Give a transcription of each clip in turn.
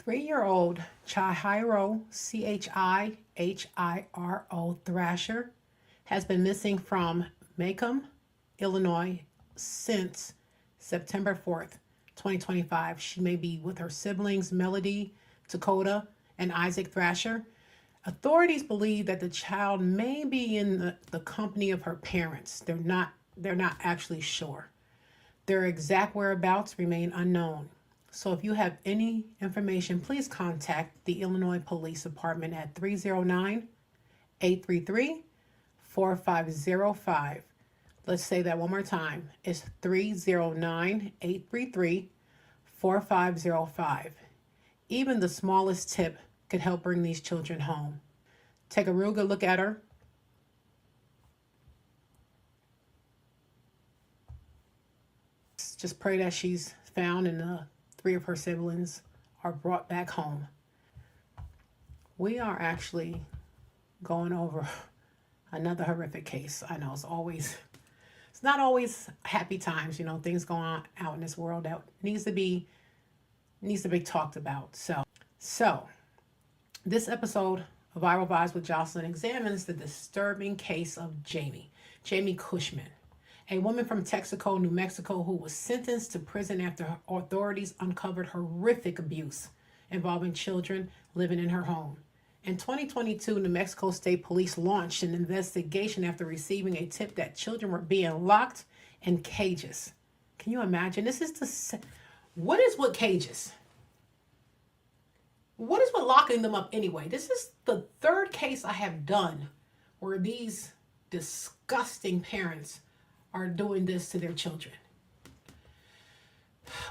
3-year-old Chihiro, Chihiro Thrasher, has been missing from Macomb, Illinois since September 4th, 2025. She may be with her siblings Melody, Dakota, and Isaac Thrasher. Authorities believe that the child may be in the company of her parents. They're not actually sure. Their exact whereabouts remain unknown. So if you have any information, please contact the Illinois Police Department at 309-833-4505. Let's say that one more time. It's 309-833-4505. Even the smallest tip could help bring these children home. Take a real good look at her. Just pray that she's found and the 3 of her siblings are brought back home. We are actually going over another horrific case. I know it's not always happy times, things going on out in this world that needs to be talked about. So this episode of Viral Vibes with Jocelyn examines the disturbing case of Jamie Cushman, a woman from Texaco, New Mexico, who was sentenced to prison after authorities uncovered horrific abuse involving children living in her home. In 2022, New Mexico State Police launched an investigation after receiving a tip that children were being locked in cages. Can you imagine? What is with cages? What is with locking them up anyway? This is the 3rd case I have done where these disgusting parents are doing this to their children.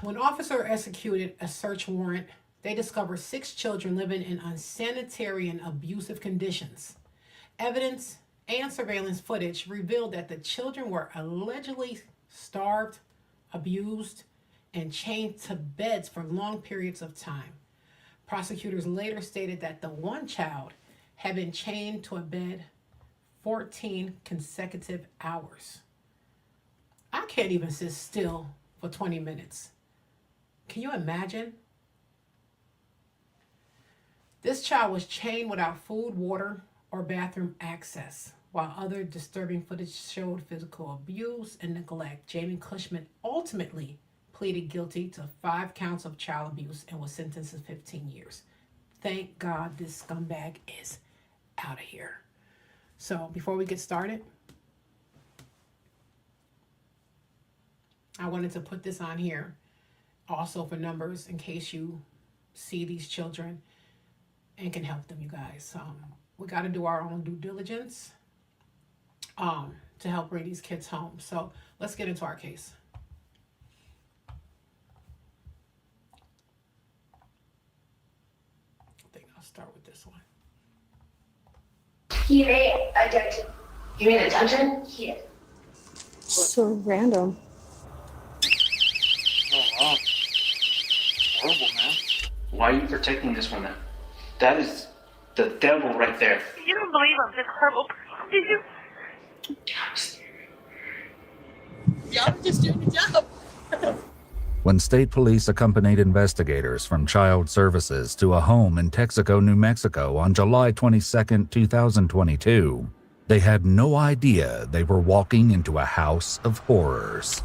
When officers executed a search warrant, they discovered 6 children living in unsanitary and abusive conditions. Evidence and surveillance footage revealed that the children were allegedly starved, abused, and chained to beds for long periods of time. Prosecutors later stated that the one child had been chained to a bed 14 consecutive hours. I can't even sit still for 20 minutes. Can you imagine? This child was chained without food, water, or bathroom access, while other disturbing footage showed physical abuse and neglect. Jamie Cushman ultimately pleaded guilty to 5 counts of child abuse and was sentenced to 15 years. Thank God this scumbag is out of here. So before we get started, I wanted to put this on here also for numbers in case you see these children and can help them, you guys. We got to do our own due diligence to help bring these kids home. So let's get into our case. I think I'll start with this one. He may attention. You mean attention? Here. So random. Oh, wow. Horrible, man. Why are you protecting this woman? That is the devil right there. You don't believe I'm this horrible person, do you? Y'all just doing the job. When state police accompanied investigators from Child Services to a home in Texaco, New Mexico on July 22, 2022, they had no idea they were walking into a house of horrors.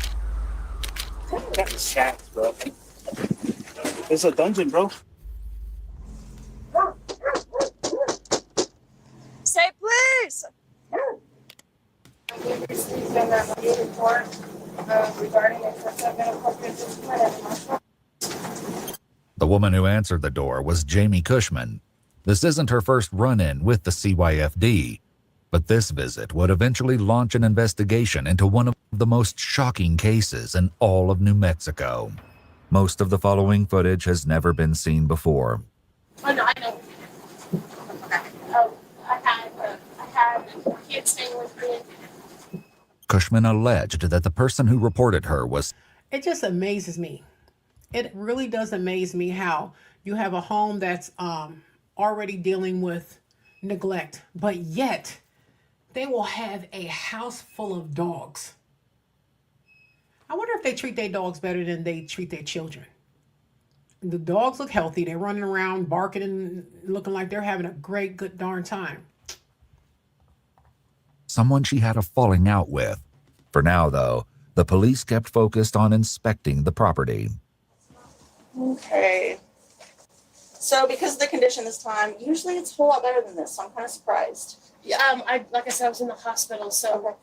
That's shacks, bro. It's a dungeon, bro. Say please. We received an report regarding excessive inappropriate discipline at the hospital. The woman who answered the door was Jamie Cushman. This isn't her first run-in with the CYFD, but this visit would eventually launch an investigation into one of the most shocking cases in all of New Mexico. Most of the following footage has never been seen before. Oh, no, I know. Okay. Oh, I had kids staying with me. Cushman alleged that the person who reported her was It just amazes me. It really does amaze me how you have a home that's already dealing with neglect, but yet they will have a house full of dogs. I wonder if they treat their dogs better than they treat their children. The dogs look healthy. They're running around, barking and looking like they're having a great, good darn time. Someone she had a falling out with. For now, though, the police kept focused on inspecting the property. Okay. So because of the condition this time, usually it's a whole lot better than this, so I'm kind of surprised. Yeah, like I said, I was in the hospital, so. Okay.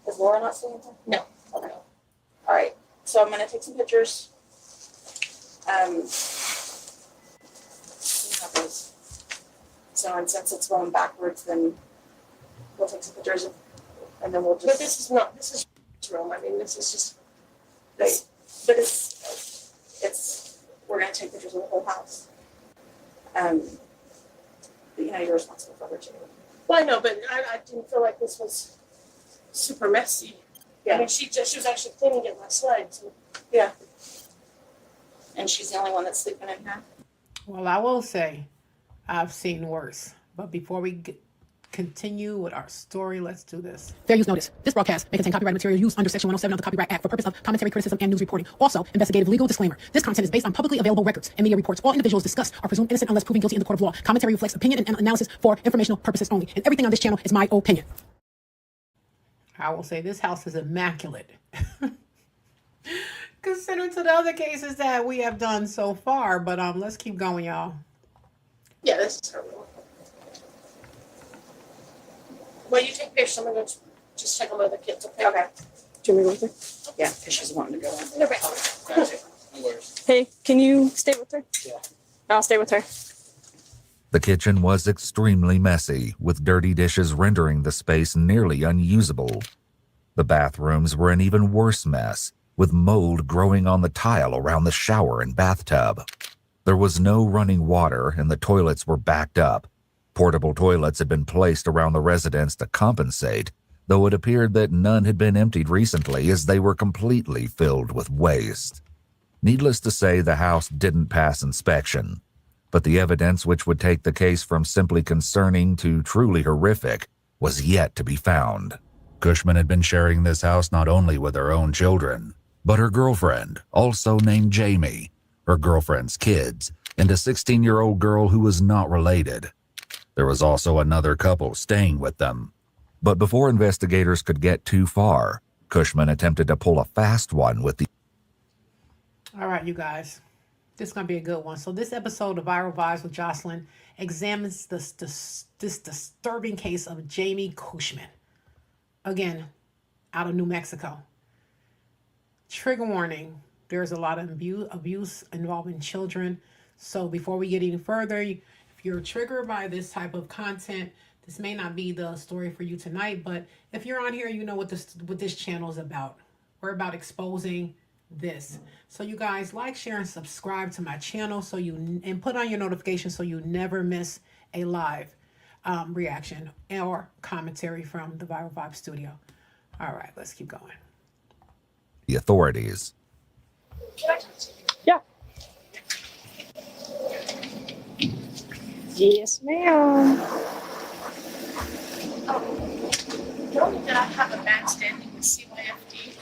Is Laura not seeing anything? No. Okay. All right. So I'm going to take some pictures. See how it goes. So, and since it's going backwards, then we'll take some pictures and then we'll just. But this is room. I mean, this is just. Right. But it's, we're going to take pictures of the whole house. But you're responsible for her too. Well, I know, but I didn't feel like this was super messy. Yeah. I mean, she was actually cleaning it last night. So. Yeah. And she's the only one that's sleeping in here. Well, I will say I've seen worse. But before we continue with our story, let's do this. Fair use notice. This broadcast may contain copyrighted material used under Section 107 of the Copyright Act for purpose of commentary, criticism, and news reporting. Also, investigative legal disclaimer. This content is based on publicly available records and media reports. All individuals discussed are presumed innocent unless proven guilty in the court of law. Commentary reflects opinion and analysis for informational purposes only. And everything on this channel is my opinion. I will say this house is immaculate. Considering to the other cases that we have done so far. But let's keep going, y'all. Yeah, this is her room. Well, you take pictures. I'm going to just check on the other kids, okay? Okay. Do you want me to go with her? Yeah, because she's wanting to go in. No problem. Hey, can you stay with her? Yeah. I'll stay with her. The kitchen was extremely messy, with dirty dishes rendering the space nearly unusable. The bathrooms were an even worse mess, with mold growing on the tile around the shower and bathtub. There was no running water and the toilets were backed up. Portable toilets had been placed around the residence to compensate, though it appeared that none had been emptied recently as they were completely filled with waste. Needless to say, the house didn't pass inspection, but the evidence which would take the case from simply concerning to truly horrific was yet to be found. Cushman had been sharing this house not only with her own children, but her girlfriend, also named Jamie, her girlfriend's kids, and a 16-year-old girl who was not related. There was also another couple staying with them. But before investigators could get too far, Cushman attempted to pull a fast one with the... All right, you guys. This is going to be a good one. So this episode of Viral Vibes with Jocelyn examines this disturbing case of Jamie Cushman. Again, out of New Mexico. Trigger warning. There's a lot of abuse involving children. So before we get any further, if you're triggered by this type of content, this may not be the story for you tonight. But if you're on here, you know what this channel is about. We're about exposing this. So you guys like, share, and subscribe to my channel and put on your notifications so you never miss a live reaction or commentary from the Viral Vibe studio. All right, let's keep going. The authorities. Yeah. Yes, ma'am. Knowing that I have a bad standing with CYFD,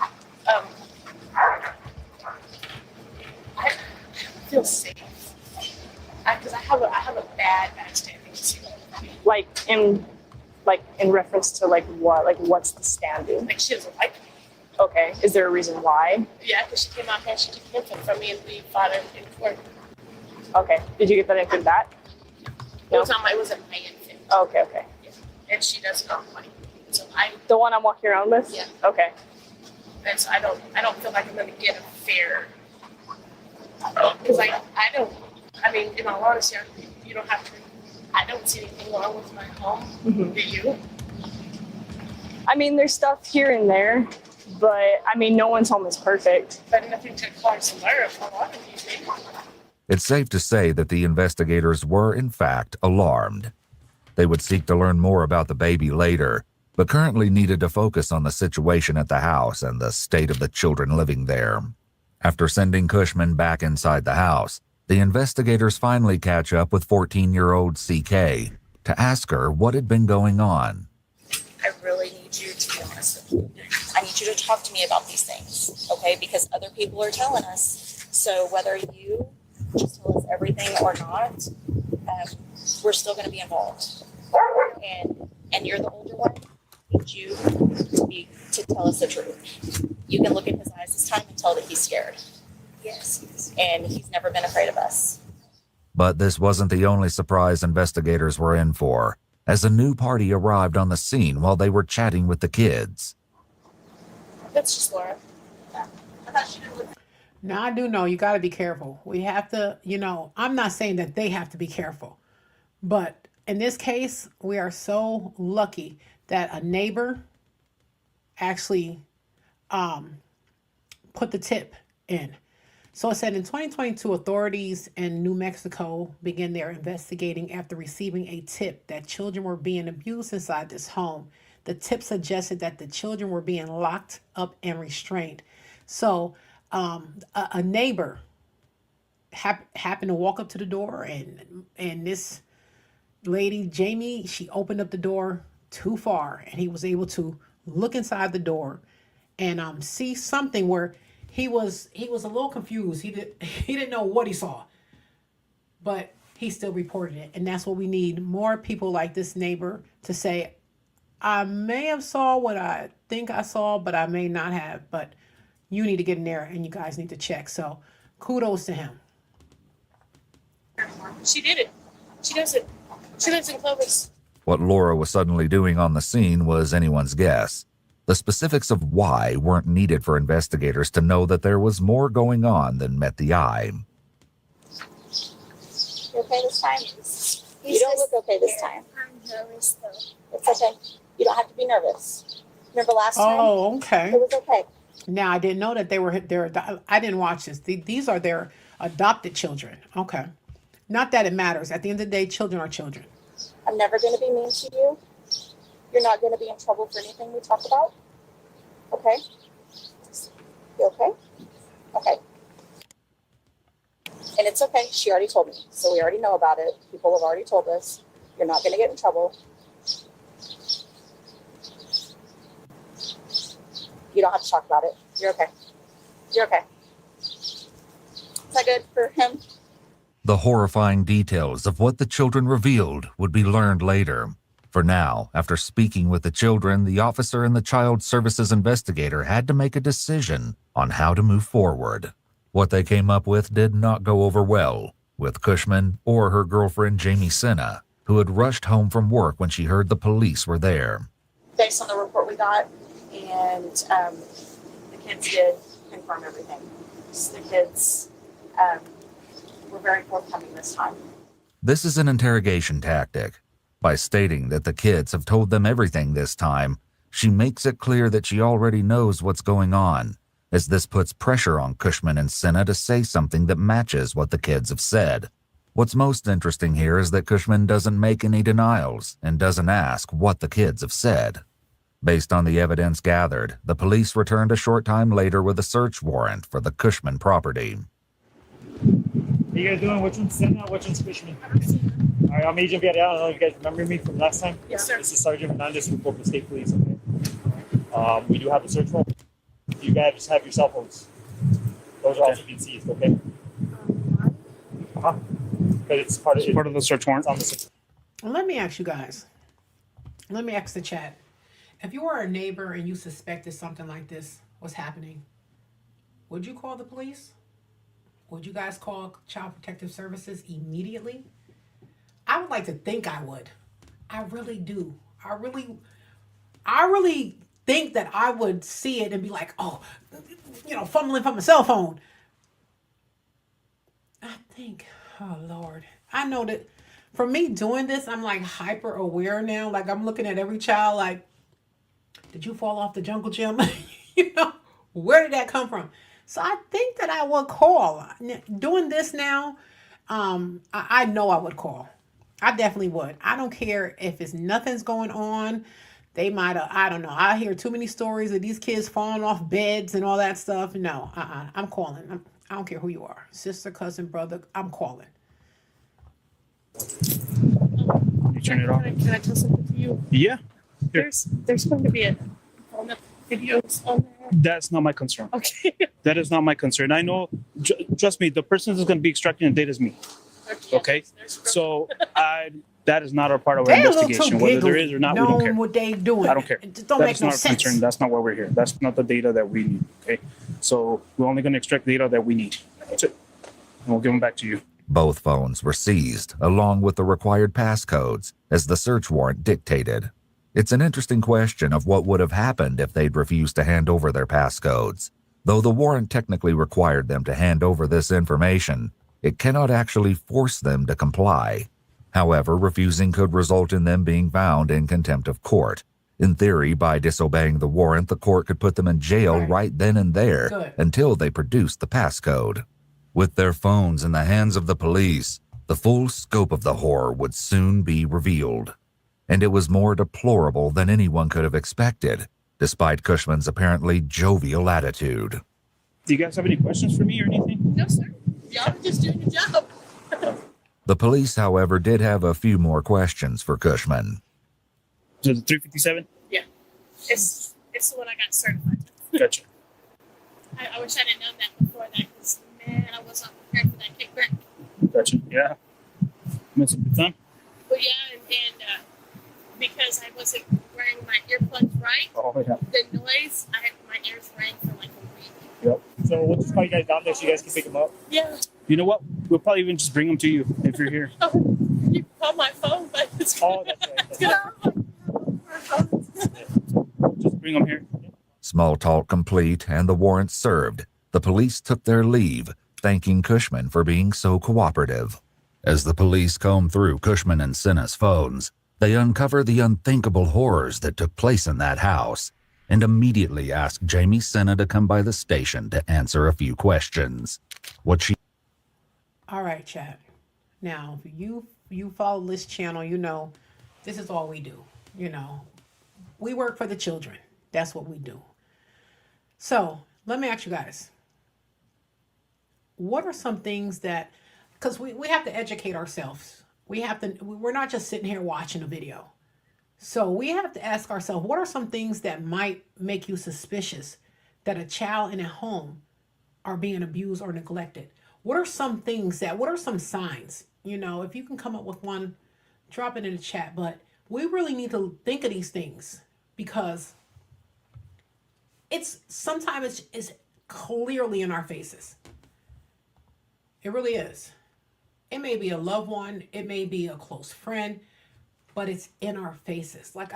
I feel safe. Because I have a bad standing with CYFD. Like in reference to what? Like what's the standing? Like, she doesn't like me. Okay. Is there a reason why? Yeah, because she came out here and she took infant from me and we fought in court. Okay. Did you get that infant back? It wasn't my infant. Okay, okay. Yeah. And she does not like me. So The one I'm walking around with? Yeah. Okay. and so I don't feel like I'm gonna get a fair, because I mean, in all honesty, you don't have to, I don't see anything wrong with my home. Mm-hmm. Do you? I mean, there's stuff here and there, but I mean, no one's home is perfect. But nothing to cause alarm for a lot of these things. It's safe to say that the investigators were, in fact, alarmed. They would seek to learn more about the baby later, but currently needed to focus on the situation at the house and the state of the children living there. After sending Cushman back inside the house, the investigators finally catch up with 14-year-old CK to ask her what had been going on. I really need you to be honest with me. I need you to talk to me about these things, okay? Because other people are telling us. So whether you just tell us everything or not, we're still going to be involved. And you're the older one. I need you to tell us the truth. You can look in his eyes this time and tell that he's scared. Yes. And he's never been afraid of us. But this wasn't the only surprise investigators were in for, as a new party arrived on the scene while they were chatting with the kids. That's just Laura. I thought she didn't look. Now, I do know you got to be careful. We have to, I'm not saying that they have to be careful. But in this case, we are so lucky that a neighbor actually put the tip in. So it said in 2022, authorities in New Mexico began their investigating after receiving a tip that children were being abused inside this home. The tip suggested that the children were being locked up and restrained. So a neighbor happened to walk up to the door, and this lady, Jamie, she opened up the door too far, and he was able to look inside the door and see something where he was a little confused. He didn't know what he saw, but he still reported it. And that's what we need, more people like this neighbor to say, I may have saw what I think I saw, but I may not have. But you need to get in there and you guys need to check. So kudos to him. She did it. She does it. She lives in Clovis. What Laura was suddenly doing on the scene was anyone's guess. The specifics of why weren't needed for investigators to know that there was more going on than met the eye. You okay this time? You don't look okay this time. I'm nervous though. It's okay. You don't have to be nervous. Remember last time? Oh, okay. It was okay. Now, I didn't know that I didn't watch this. These are their adopted children. Okay. Not that it matters. At the end of the day, children are children. I'm never going to be mean to you. You're not going to be in trouble for anything we talk about. Okay? You okay? Okay. And it's okay. She already told me. So we already know about it. People have already told us. You're not going to get in trouble. You don't have to talk about it. You're okay. You're okay. Is that good for him? The horrifying details of what the children revealed would be learned later. For now, after speaking with the children, the officer and the child services investigator had to make a decision on how to move forward. What they came up with did not go over well with Cushman or her girlfriend Jamie Senna, who had rushed home from work when she heard the police were there. Based on the report we got, and the kids did confirm everything. So the kids were very forthcoming this time. This is an interrogation tactic. By stating that the kids have told them everything this time, she makes it clear that she already knows what's going on, as this puts pressure on Cushman and Senna to say something that matches what the kids have said. What's most interesting here is that Cushman doesn't make any denials and doesn't ask what the kids have said. Based on the evidence gathered, the police returned a short time later with a search warrant for the Cushman property. What are you guys doing? Which one's Senna? Which one's Cushman? All right, I'm Agent Villarreal. I don't know if you guys remember me from last time. Yes, sir. This is Sergeant Hernandez from Corpus State Police. Okay. We do have a search warrant. You guys just have your cell phones. Those are also being seized. Okay. Because it's part of the search warrant. Well, let me ask you guys. Let me ask the chat. If you were a neighbor and you suspected something like this was happening, would you call the police? Would you guys call Child Protective Services immediately? I would like to think I would. I really do. I really think that I would see it and be like, oh, fumbling from a cell phone. I think, oh Lord. I know that for me doing this, I'm like hyper aware now. Like I'm looking at every child like, did you fall off the jungle gym? Where did that come from? So I think that I would call. Doing this now, I know I would call. I definitely would. I don't care if it's nothing's going on. They might have, I don't know. I hear too many stories of these kids falling off beds and all that stuff. No, I'm calling. I don't care who you are. Sister, cousin, brother, I'm calling. You turn it off. Can I tell something to you? Yeah. There's going to be a videos on there? That's not my concern. Okay. That is not my concern. I know, trust me, the person that's going to be extracting the data is me. Okay? So that is not a part of our They a little too investigation. Whether there giggly, is or not, we don't care. knowing what they doing. I don't care. It just don't That make is no not our sense. concern. That's not why we're here. That's not the data that we need. Okay? So we're only going to extract data that we need. That's it. And we'll give them back to you. Both phones were seized, along with the required passcodes, as the search warrant dictated. It's an interesting question of what would have happened if they'd refused to hand over their passcodes. Though the warrant technically required them to hand over this information, it cannot actually force them to comply. However, refusing could result in them being found in contempt of court. In theory, by disobeying the warrant, the court could put them in jail right then and there Good. until they produced the passcode. With their phones in the hands of the police, the full scope of the horror would soon be revealed. And it was more deplorable than anyone could have expected, despite Cushman's apparently jovial attitude. Do you guys have any questions for me or anything? No, sir. Y'all are just doing your job. The police, however, did have a few more questions for Cushman. So the 357? Yeah. It's the one I got certified to. Gotcha. I wish I didn't know that before that, because, man, I was not prepared for that kickback. Gotcha. Yeah. Mess up your thumb? But yeah, and because I wasn't wearing my earplugs right, Oh, yeah. the noise, my ears rang for like a week. Yep. So we'll just call you guys down there so you guys can pick them up. Yeah. You know what? We'll probably even just bring them to you if you're here. Oh, you can call my phone, but it's Oh, that's right. That's right. Just bring them here. Small talk complete and the warrant served, the police took their leave, thanking Cushman for being so cooperative. As the police combed through Cushman and Senna's phones, they uncovered the unthinkable horrors that took place in that house and immediately asked Jamie Senna to come by the station to answer a few questions. All right, chat. Now, if you follow this channel, you know this is all we do. You know, we work for the children. That's what we do. So let me ask you guys, what are some things that, because we have to educate ourselves. We're not just sitting here watching a video. So we have to ask ourselves, what are some things that might make you suspicious that a child in a home are being abused or neglected? What are some signs? You know, if you can come up with one, drop it in the chat. But we really need to think of these things because sometimes it's clearly in our faces. It really is. It may be a loved one, it may be a close friend, but it's in our faces. Like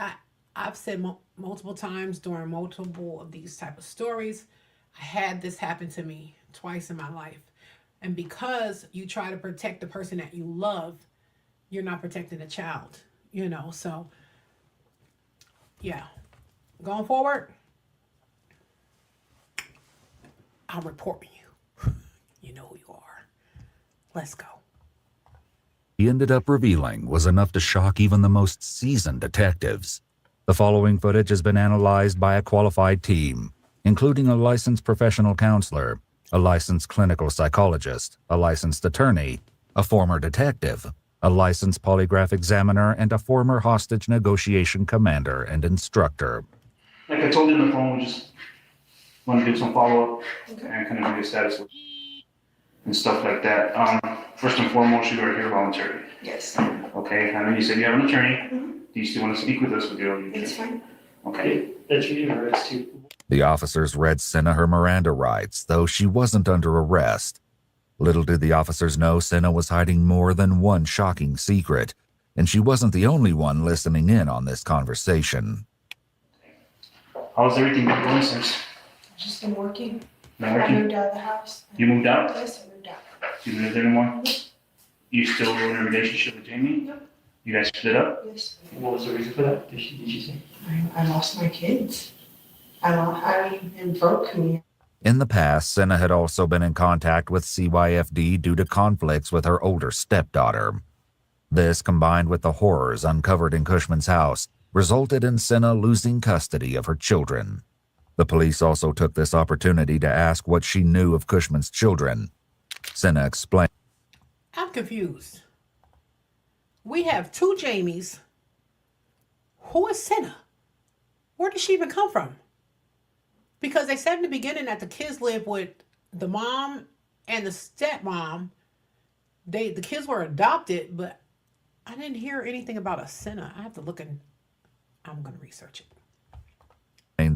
I've said multiple times during multiple of these type of stories, I had this happen to me twice in my life. And because you try to protect the person that you love, you're not protecting the child, you know? So yeah, going forward, I'll report you. You know who you are. Let's go. He ended up revealing was enough to shock even the most seasoned detectives. The following footage has been analyzed by a qualified team, including a licensed professional counselor, a licensed clinical psychologist, a licensed attorney, a former detective, a licensed polygraph examiner, and a former hostage negotiation commander and instructor. Like I told you on the phone, we just want to do some follow-up and kind of do a status and stuff like that. First and foremost, you are here voluntarily. Yes. Okay, I know you said you have an attorney. Do you still want to speak with us with your attorney? It's fine. Okay. That's you, arrest too. The officers read Senna her Miranda rights, though she wasn't under arrest. Little did the officers know Senna was hiding more than one shocking secret, and she wasn't the only one listening in on this conversation. How's everything been going since? Just been working. Been I working? moved out of the house. You moved out? Yes, I moved out. You don't live there anymore? You still in a relationship with Jamie? Yep. You guys split up? Yes. What was the reason for that? Did you say? I lost my kids. I it broke me. In the past, Senna had also been in contact with CYFD due to conflicts with her older stepdaughter. This, combined with the horrors uncovered in Cushman's house, resulted in Senna losing custody of her children. The police also took this opportunity to ask what she knew of Cushman's children. Senna explained, I'm confused. We have two Jamies. Who is Senna? Where did she even come from? Because they said in the beginning that the kids live with the mom and the stepmom. The kids were adopted, but I didn't hear anything about a Senna. I have to look and I'm going to research it.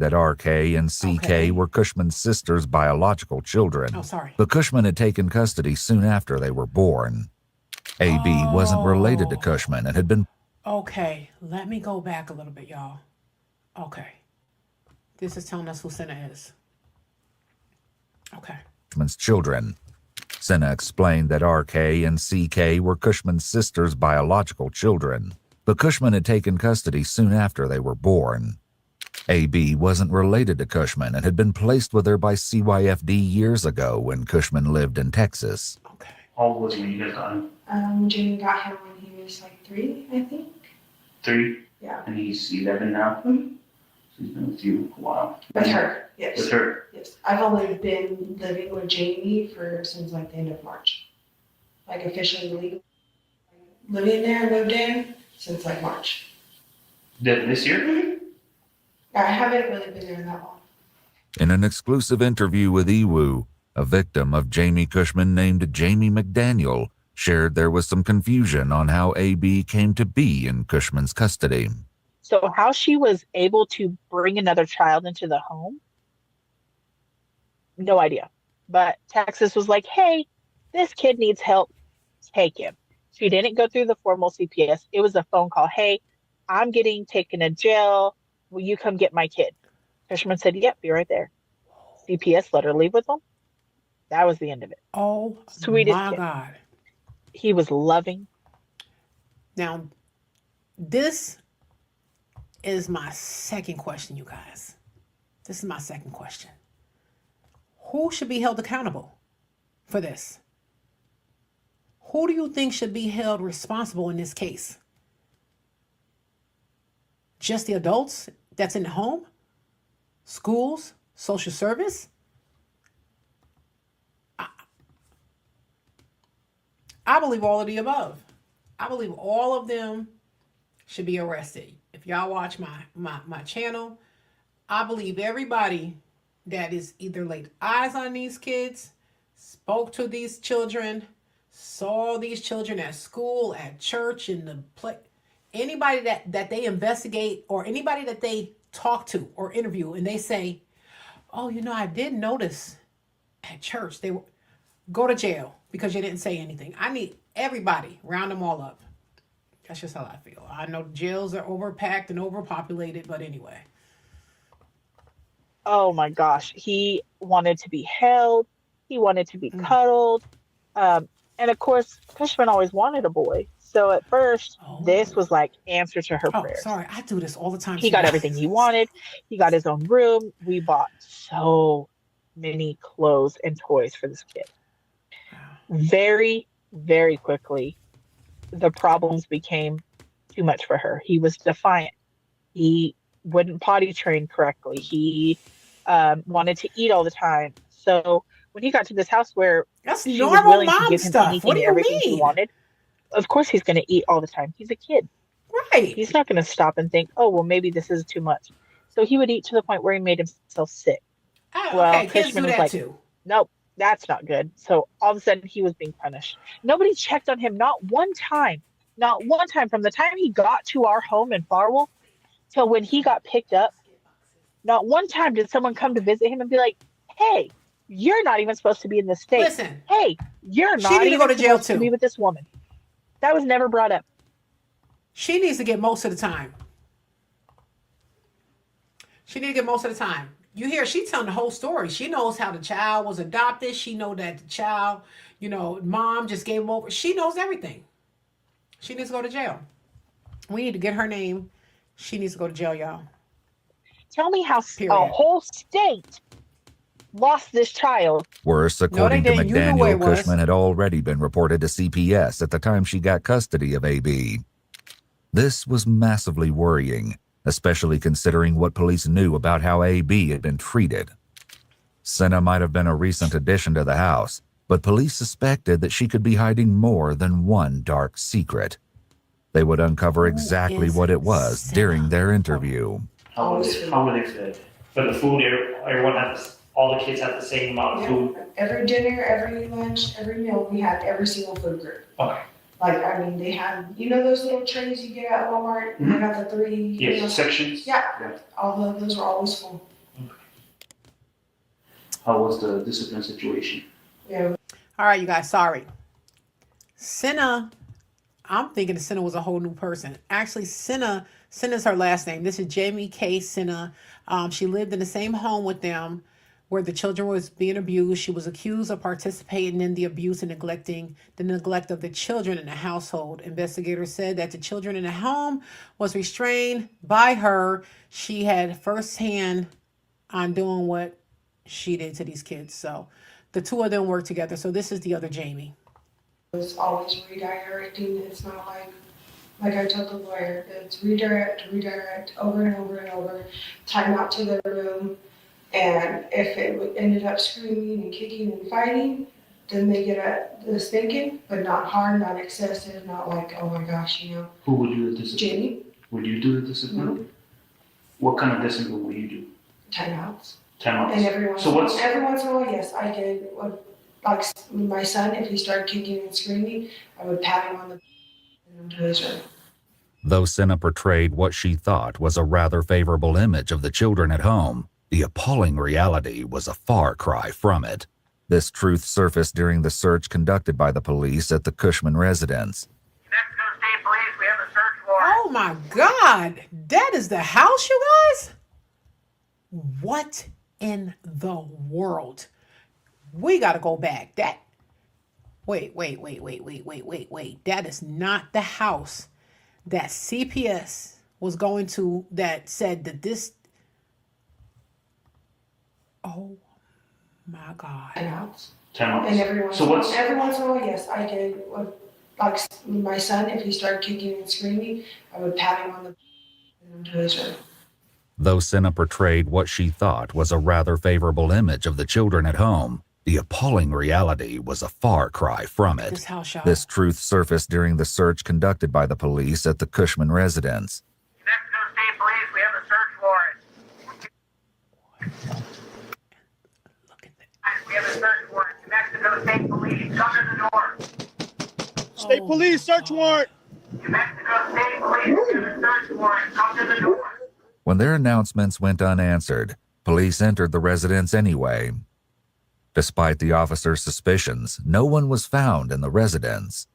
That RK and CK were Cushman's sister's biological children. Oh, sorry. The Cushman had taken custody soon after they were born. AB wasn't related to Cushman and had been... Okay, let me go back a little bit, y'all. Okay. This is telling us who Senna is. Okay. Cushman's children. Senna explained that RK and CK were Cushman's sister's biological children. The Cushman had taken custody soon after they were born. AB wasn't related to Cushman and had been placed with her by CYFD years ago when Cushman lived in Texas. Okay. How old was he when you guys got him? Jamie got him when he was like 3, I think. 3? Yeah. And he's 11 now? Mm-hmm. So he's been with you a while. With her, yes. With her? Yes. I've only been living with Jamie since like the end of March. Like officially legal. Living there, moved in since like March. This year? Mm-hmm. I haven't really been there that long. In an exclusive interview with EWU, a victim of Jamie Cushman named Jamie McDaniel shared there was some confusion on how AB came to be in Cushman's custody. So how she was able to bring another child into the home? No idea. But Texas was like, hey, this kid needs help. Take him. She didn't go through the formal CPS. It was a phone call. Hey, I'm getting taken to jail. Will you come get my kid? Cushman said, yep, be right there. CPS let her leave with him. That was the end of it. Oh, Sweetest my kid. God. He was loving. Now, this is my second question, you guys. This is my second question. Who should be held accountable for this? Who do you think should be held responsible in this case? Just the adults that's in the home? Schools? Social service? I believe all of the above. I believe all of them should be arrested. If y'all watch my channel, I believe everybody that is either laid eyes on these kids, spoke to these children, saw these children at school, at church, in the play, anybody that they investigate or anybody that they talk to or interview and they say, oh, I did notice at church they were, go to jail because you didn't say anything. I need everybody, round them all up. That's just how I feel. I know jails are overpacked and overpopulated, but anyway. Oh my gosh. He wanted to be held. He wanted to be cuddled. And of course, Cushman always wanted a boy. So at first, this was like answer to her prayers. Sorry, I do this all the time. He got everything he wanted. He got his own room. We bought so many clothes and toys for this kid. Very, very quickly, the problems became too much for her. He was defiant. He wouldn't potty train correctly. He wanted to eat all the time. So when he got to this house where she was willing to give him anything and everything he wanted, of course he's going to eat all the time. He's a kid. Right. He's not going to stop and think, oh, well, maybe this is too much. So he would eat to the point where he made himself sick. Okay, kids do that too. Nope, that's not good. So all of a sudden he was being punished. Nobody checked on him, not one time from the time he got to our home in Farwell till when he got picked up. Not one time did someone come to visit him and be like, hey, you're not even supposed to be in this state. Listen. Hey, you're not even even go to jail supposed too. to be with this woman. That was never brought up. She needs to get most of the time. She needs to get most of the time. You hear she telling the whole story. She knows how the child was adopted. She know that the child, mom just gave him over. She knows everything. She needs to go to jail. We need to get her name. She needs to go to jail, y'all. Tell me how a whole state lost this child. Worse, according to didn't. You knew where McDaniel, it was. Cushman had already been reported to CPS at the time she got custody of AB. This was massively worrying, especially considering what police knew about how AB had been treated. Senna might have been a recent addition to the house, but police suspected that she could be hiding more than one dark secret. They would uncover exactly what it was during their interview. How were they fed? For the food, everyone has, all the kids have the same amount of food. Every dinner, every lunch, every meal, we had every single food group. Okay. Like, I mean, they had, you know those little trays you get at Walmart? Mhm. They got the three. you Yes, know, sections. Yeah, all of those were always full. How was the discipline situation? Yeah. All right, you guys, sorry. Senna, I'm thinking Senna was a whole new person. Actually, Senna's her last name. This is Jamie K. Senna. She lived in the same home with them where the children was being abused. She was accused of participating in the abuse and the neglect of the children in the household. Investigators said that the children in the home was restrained by her. She had firsthand on doing what she did to these kids. So the two of them work together. So this is the other Jamie. It's always redirecting. It's not like I told the lawyer, it's redirect, over and over and over, time out to their room. And if it ended up screaming and kicking and fighting, then they get the spanking, but not hard, not excessive, not like, oh my gosh, you know. Who would do the discipline? Jamie, Would you do the discipline? No. What kind of discipline would you do? timeouts. 10 months. And every once So what's in a while, yes, I did. Like my son, if he started kicking and screaming, I would pat him on the and to his room. Though Senna portrayed what she thought was a rather favorable image of the children at home, the appalling reality was a far cry from it. This truth surfaced during the search conducted by the police at the Cushman residence. Mexico State Police, we have a search warrant. Oh my God, that is the house, you guys? What in the world? We got to go back. Wait. That is not the house that CPS was going to, that said that this. Oh my God. Timeouts. 10 months. And every once in a while, yes, I did. Like my son, if he started kicking and screaming, I would pat him on the and to his room. Though Senna portrayed what she thought was a rather favorable image of the children at home, the appalling reality was a far cry from it. This truth surfaced during the search conducted by the police at the Cushman residence. Mexico State Police, we have a search warrant. Look at that. We have a search warrant. Mexico State Police, come to the door. State Police, search warrant! Mexico State Police, we have a search warrant. Come to the door. When their announcements went unanswered, police entered the residence anyway. Despite the officer's suspicions, no one was found in the residence.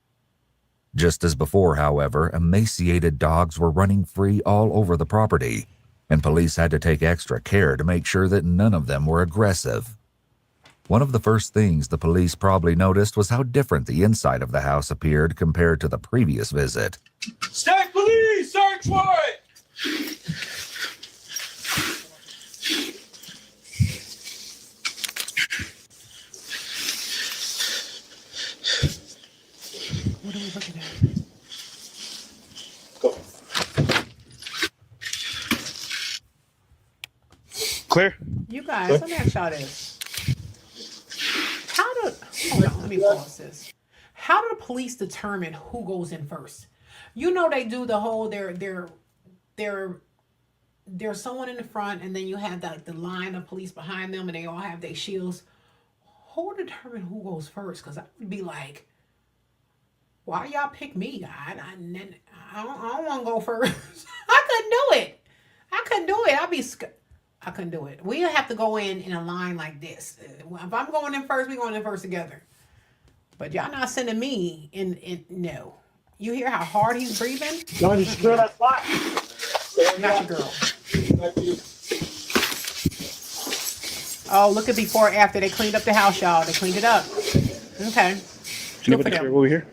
Just as before, however, emaciated dogs were running free all over the property, and police had to take extra care to make sure that none of them were aggressive. One of the first things the police probably noticed was how different the inside of the house appeared compared to the previous visit. State Police, search warrant! What are we looking at? Go. Clear? You guys, let me ask y'all this. Hold on, let me pause this. How do the police determine who goes in first? You know they do the whole, there's someone in the front and then you have the line of police behind them and they all have their shields. Who determine who goes first? Because I would be like, why y'all pick me? I don't want to go first. I couldn't do it. I'd be scared. I couldn't do it. We have to go in a line like this. If I'm going in first, we going in first together. But y'all not sending me in. No. You hear how hard he's breathing? John, you secure that spot. Not your girl. Oh, look at before after they cleaned up the house, y'all. They cleaned it up. Okay. Good for them. Over here?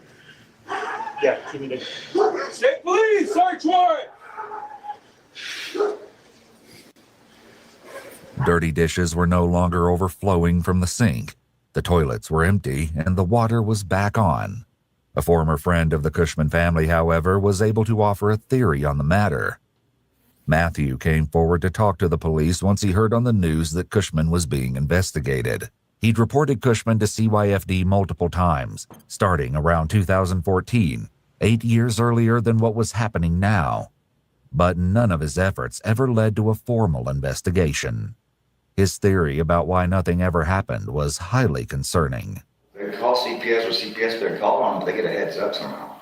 Yeah, give me the. State Police, search warrant! Dirty dishes were no longer overflowing from the sink. The toilets were empty and the water was back on. A former friend of the Cushman family, however, was able to offer a theory on the matter. Matthew came forward to talk to the police once he heard on the news that Cushman was being investigated. He'd reported Cushman to CYFD multiple times, starting around 2014, 8 years earlier than what was happening now. But none of his efforts ever led to a formal investigation. His theory about why nothing ever happened was highly concerning. They call CPS or CPS, they're called on, they get a heads up somehow.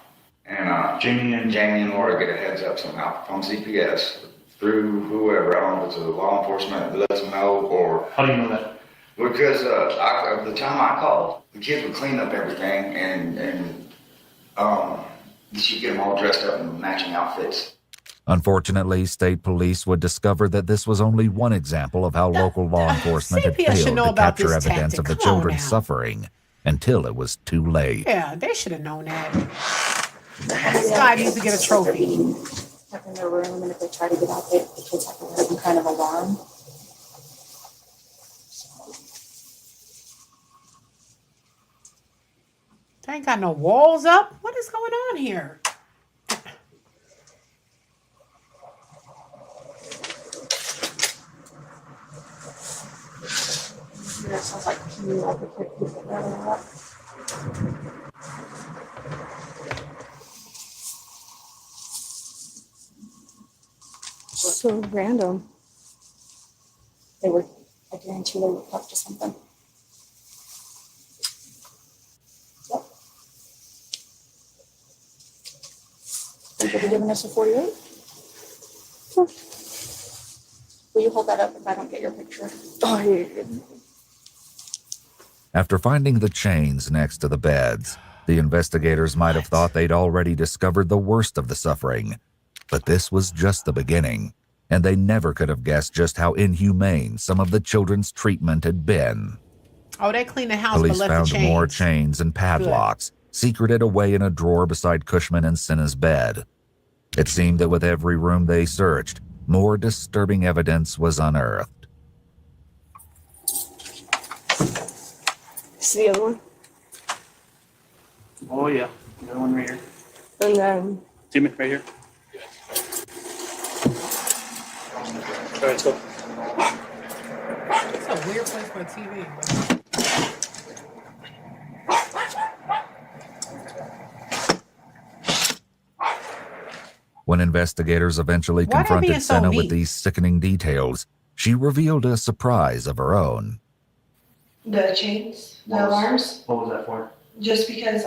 And Jamie and Laura get a heads up somehow from CPS through whoever. I don't know if it's a law enforcement that lets them know or. How do you know that? Because the time I called, the kids would clean up everything and she'd get them all dressed up in matching outfits. Unfortunately, state police would discover that this was only one example of how local law enforcement had CPS should failed know to about capture this evidence tactic. of the Come on children's now. suffering until it was too late. Yeah, they should have known that. This guy needs to get a trophy. Up in their room, and if they try to get out, the kids have to wear some kind of alarm. They ain't got no walls up. What is going on here? That sounds like you like a kid who's getting ready to up. So random. They were, I guarantee they were up to something. Yep. Think you'll be giving us a 48? Sure. Will you hold that up if I don't get your picture? Oh, yeah. After finding the chains next to the beds, the investigators might have thought they'd already discovered the worst of the suffering. But this was just the beginning, and they never could have guessed just how inhumane some of the children's treatment had been. Oh, they cleaned the house Police but left found the chains. more chains and padlocks, secreted away in a drawer beside Cushman and Senna's bed. It seemed that with every room they searched, more disturbing evidence was unearthed. See the other one? Oh yeah, the other one right here. And then Jimmy, right here. All right, let's go. It's a weird place for a TV. When investigators eventually Why they confronted being so Senna with neat? these sickening details, she revealed a surprise of her own. The chains, the alarms, What was that for? just because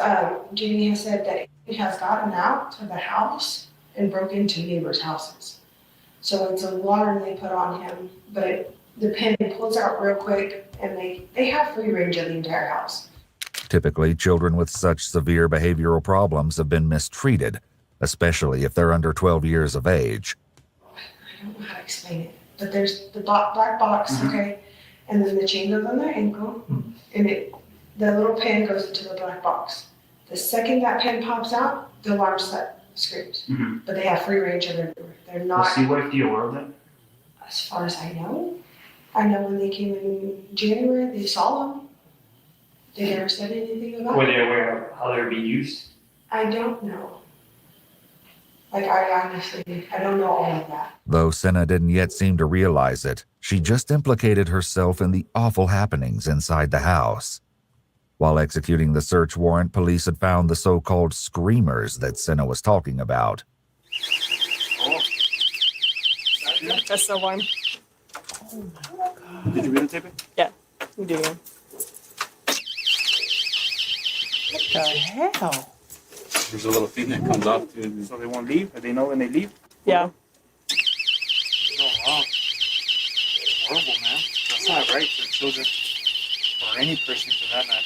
Jamie has said that he has gotten out of the house and broke into neighbors' houses. So it's an alarm they put on him, but the pin pulls out real quick and they have free range of the entire house. Typically, children with such severe behavioral problems have been mistreated, especially if they're under 12 years of age. I don't know how to explain it, but there's the black box, okay? And then the chain goes on their ankle, and the little pin goes into the black box. The second that pin pops out, the alarm screams. But they have free range of their door. They're not, Was CYFD aware of that? as far as I know when they came in January, they saw them. They never said anything about Were it. they aware of how they were being used? I don't know. Like, I honestly, I don't know all of that. Though Senna didn't yet seem to realize it, she just implicated herself in the awful happenings inside the house. While executing the search warrant, police had found the so-called screamers that Senna was talking about. that's the one. Did you videotape it? Yeah, we do. What the hell? There's a little thing that comes off too. So they won't leave? Do they know when they leave? Yeah. Oh wow. Horrible, man. That's not right for children. Or any person for that matter.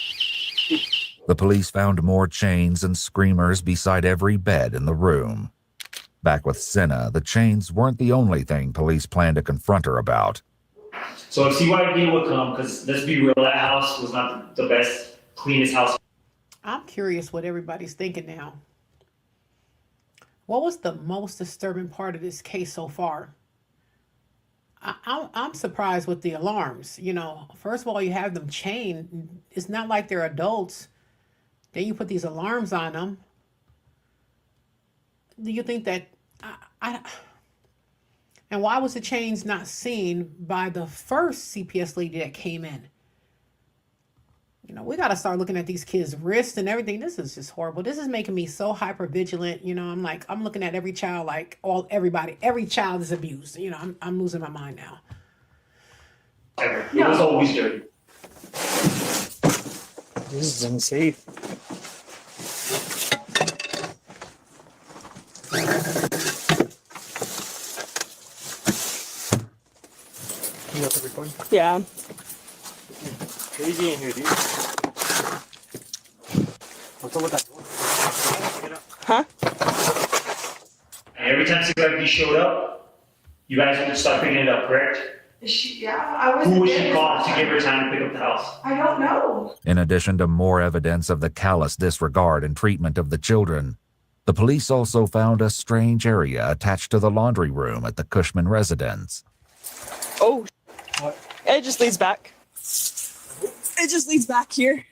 The police found more chains and screamers beside every bed in the room. Back with Senna, the chains weren't the only thing police planned to confront her about. So if CYP would come, because let's be real, that house was not the best, cleanest house. I'm curious what everybody's thinking now. What was the most disturbing part of this case so far? I'm surprised with the alarms. You know, first of all, you have them chained. It's not like they're adults. Then you put these alarms on them. Do you think that... And why was the chains not seen by the first CPS lady that came in? You know, we got to start looking at these kids' wrists and everything. This is just horrible. This is making me so hyper vigilant. You know, I'm looking at every child, like everybody, every child is abused. You know, I'm losing my mind now. It was always dirty. This is unsafe. You got the recording? Yeah. Crazy in here, dude. What's up with that door? Huh? And every time CYFD showed up, you guys would start picking it up, correct? I was. Who was she called to give her time to pick up the house? I don't know. In addition to more evidence of the callous disregard and treatment of the children, the police also found a strange area attached to the laundry room at the Cushman residence. Oh. What? It just leads back. It just leads back here.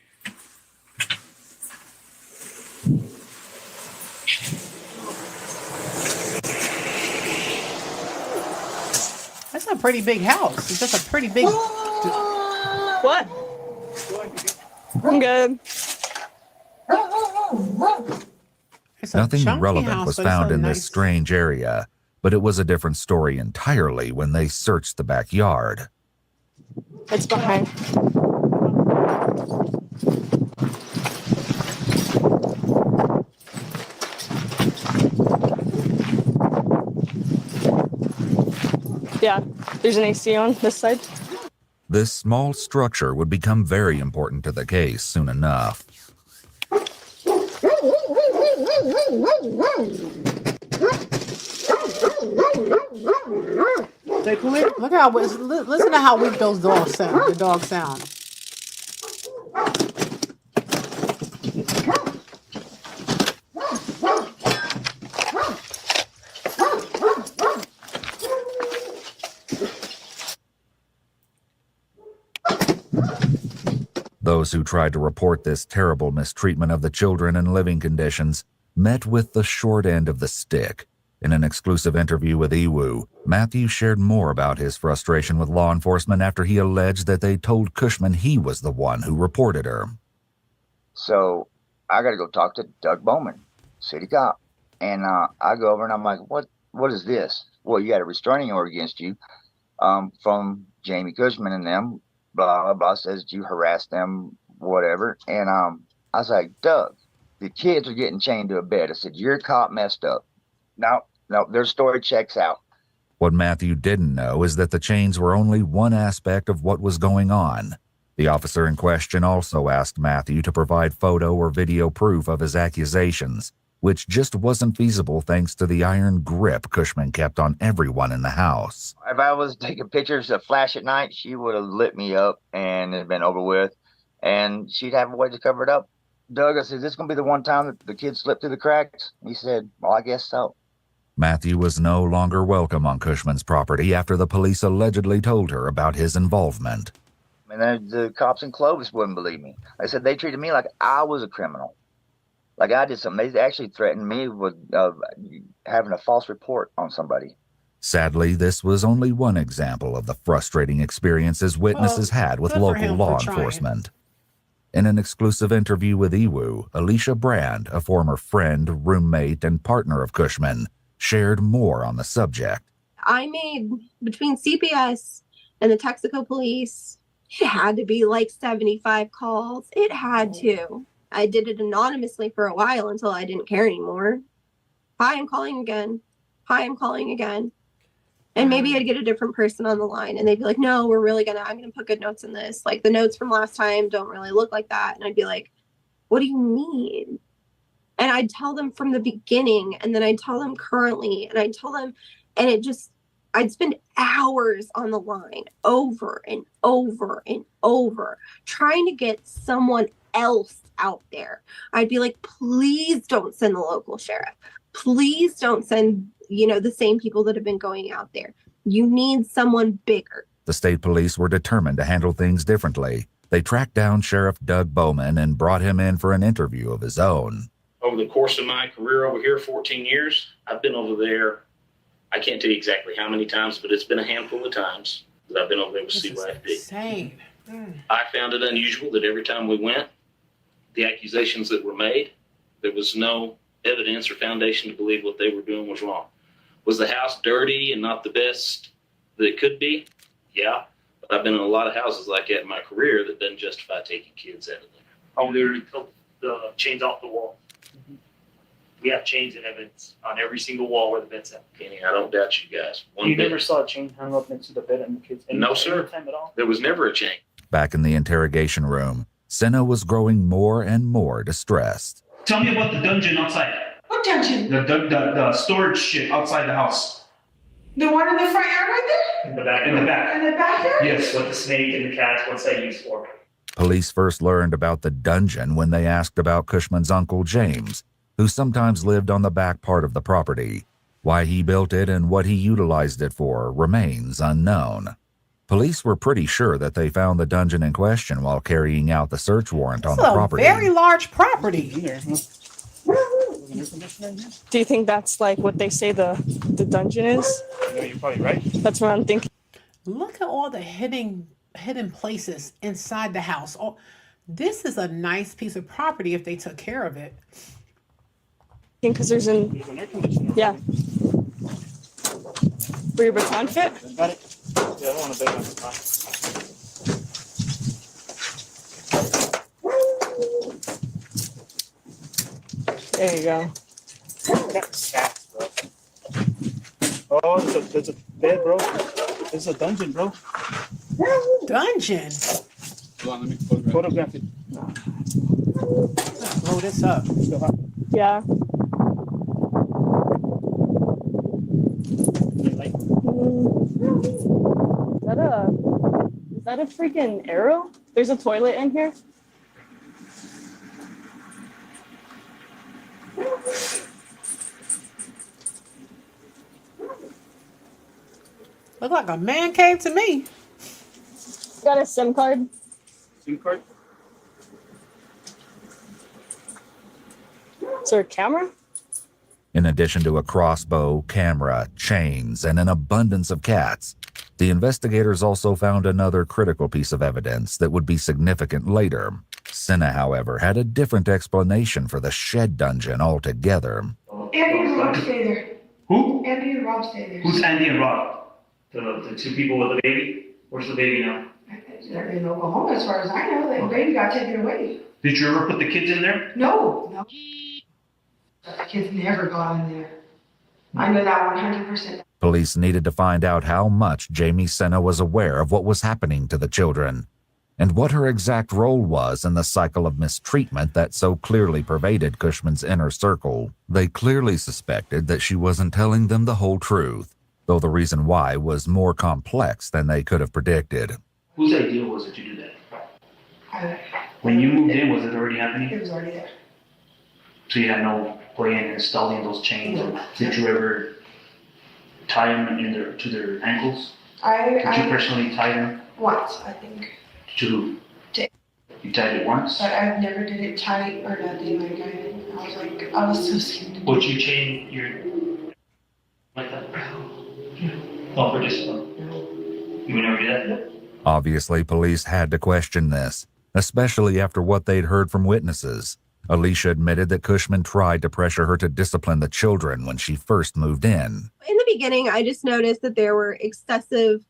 That's a pretty big house. It's just a pretty big. What? I'm good. Nothing relevant was found in this strange area, but it was a different story entirely when they searched the backyard. It's behind. Yeah, there's an AC on this side. This small structure would become very important to the case soon enough. Look how listen to how weak those dogs sound. The dogs sound. Those who tried to report this terrible mistreatment of the children and living conditions met with the short end of the stick. In an exclusive interview with Iwu, Matthew shared more about his frustration with law enforcement after he alleged that they told Cushman he was the one who reported her. So I got to go talk to Doug Bowman, city cop. And I go over and I'm like, what is this? Well, you had a restraining order against you from Jamie Cushman and them. Blah, blah, blah, says you harassed them, whatever. And I was like, Doug, the kids are getting chained to a bed. I said, your cop messed up. No, their story checks out. What Matthew didn't know is that the chains were only one aspect of what was going on. The officer in question also asked Matthew to provide photo or video proof of his accusations, which just wasn't feasible thanks to the iron grip Cushman kept on everyone in the house. If I was taking pictures of Flash at night, she would have lit me up and it'd been over with. And she'd have a way to cover it up. Doug, I said, is this going to be the one time that the kids slipped through the cracks? He said, well, I guess so. Matthew was no longer welcome on Cushman's property after the police allegedly told her about his involvement. And then the cops in Clovis wouldn't believe me. I said, they treated me like I was a criminal. Like I did something. They actually threatened me with having a false report on somebody. Sadly, this was only one example of the frustrating experiences witnesses had with local law enforcement. In an exclusive interview with Iwu, Alicia Brand, a former friend, roommate, and partner of Cushman, shared more on the subject. I made, between CPS and the Texaco police, it had to be like 75 calls. It had to. I did it anonymously for a while until I didn't care anymore. Hi, I'm calling again. Hi, I'm calling again. And maybe I'd get a different person on the line and they'd be like, no, I'm going to put good notes in this. Like the notes from last time don't really look like that. And I'd be like, what do you mean? And I'd tell them from the beginning and then I'd tell them currently and I'd tell them, and I'd spend hours on the line over and over and over trying to get someone else out there. I'd be like, please don't send the local sheriff. Please don't send, the same people that have been going out there. You need someone bigger. The state police were determined to handle things differently. They tracked down Sheriff Doug Bowman and brought him in for an interview of his own. Over the course of my career over here, 14 years, I've been over there. I can't tell you exactly how many times, but it's been a handful of times that I've been over there with CYFD. Insane. I found it unusual that every time we went, the accusations that were made, there was no evidence or foundation to believe what they were doing was wrong. Was the house dirty and not the best that it could be? Yeah. But I've been in a lot of houses like that in my career that doesn't justify taking kids out of there. I literally took the chains off the wall. We have chains and evidence on every single wall where the bed's at. Kenny, I don't doubt you guys. You never saw a chain hung up next to the bed and the kids? No, sir. Time at all? There was never a chain. Back in the interrogation room, Senna was growing more and more distressed. Tell me about the dungeon outside. What dungeon? The storage shit outside the house. The one in the front yard right there? In the back. In the back. In the backyard? Yes. What the snake and the cats, what's that used for? Police first learned about the dungeon when they asked about Cushman's uncle James, who sometimes lived on the back part of the property. Why he built it and what he utilized it for remains unknown. Police were pretty sure that they found the dungeon in question while carrying out the search warrant on the property. Very large property. Do you think that's like what they say the dungeon is? Yeah, you're probably right. That's what I'm thinking. Look at all the hidden places inside the house. Oh, this is a nice piece of property if they took care of it. Because there's an air conditioner. Yeah. For your baton fit? Got it? Yeah, I don't want to bang on the top. There you go. Stacks, bro. Oh, there's a bed, bro. There's a dungeon, bro. Dungeon? Hold on, let me photograph it. Blow this up. Yeah. Is that a freaking arrow? There's a toilet in here? Look like a man cave to me. Got a SIM card? SIM card? Is there a camera? In addition to a crossbow, camera, chains, and an abundance of cats, the investigators also found another critical piece of evidence that would be significant later. Senna, however, had a different explanation for the shed dungeon altogether. Andy and Rob stay there. Who? Andy and Rob stay there. Who's Andy and Rob? The two people with the baby? Where's the baby now? They're in Oklahoma, as far as I know. The baby got taken away. Did you ever put the kids in there? No. The kids never got in there. I know that 100%. Police needed to find out how much Jamie Senna was aware of what was happening to the children, and what her exact role was in the cycle of mistreatment that so clearly pervaded Cushman's inner circle. They clearly suspected that she wasn't telling them the whole truth, though the reason why was more complex than they could have predicted. Whose idea was it to do that? When you moved in, was it already happening? It was already there. So you had no play in installing those chains? Or did you ever tie them to their ankles? Did you personally tie them? Once, I think. To who? You tied it once? But I've never did it tight or nothing. I was so scared. Would you chain your like that? Oh, for discipline. You would never do that? Obviously, police had to question this, especially after what they'd heard from witnesses. Alicia admitted that Cushman tried to pressure her to discipline the children when she first moved in. In the beginning, I just noticed that there were excessive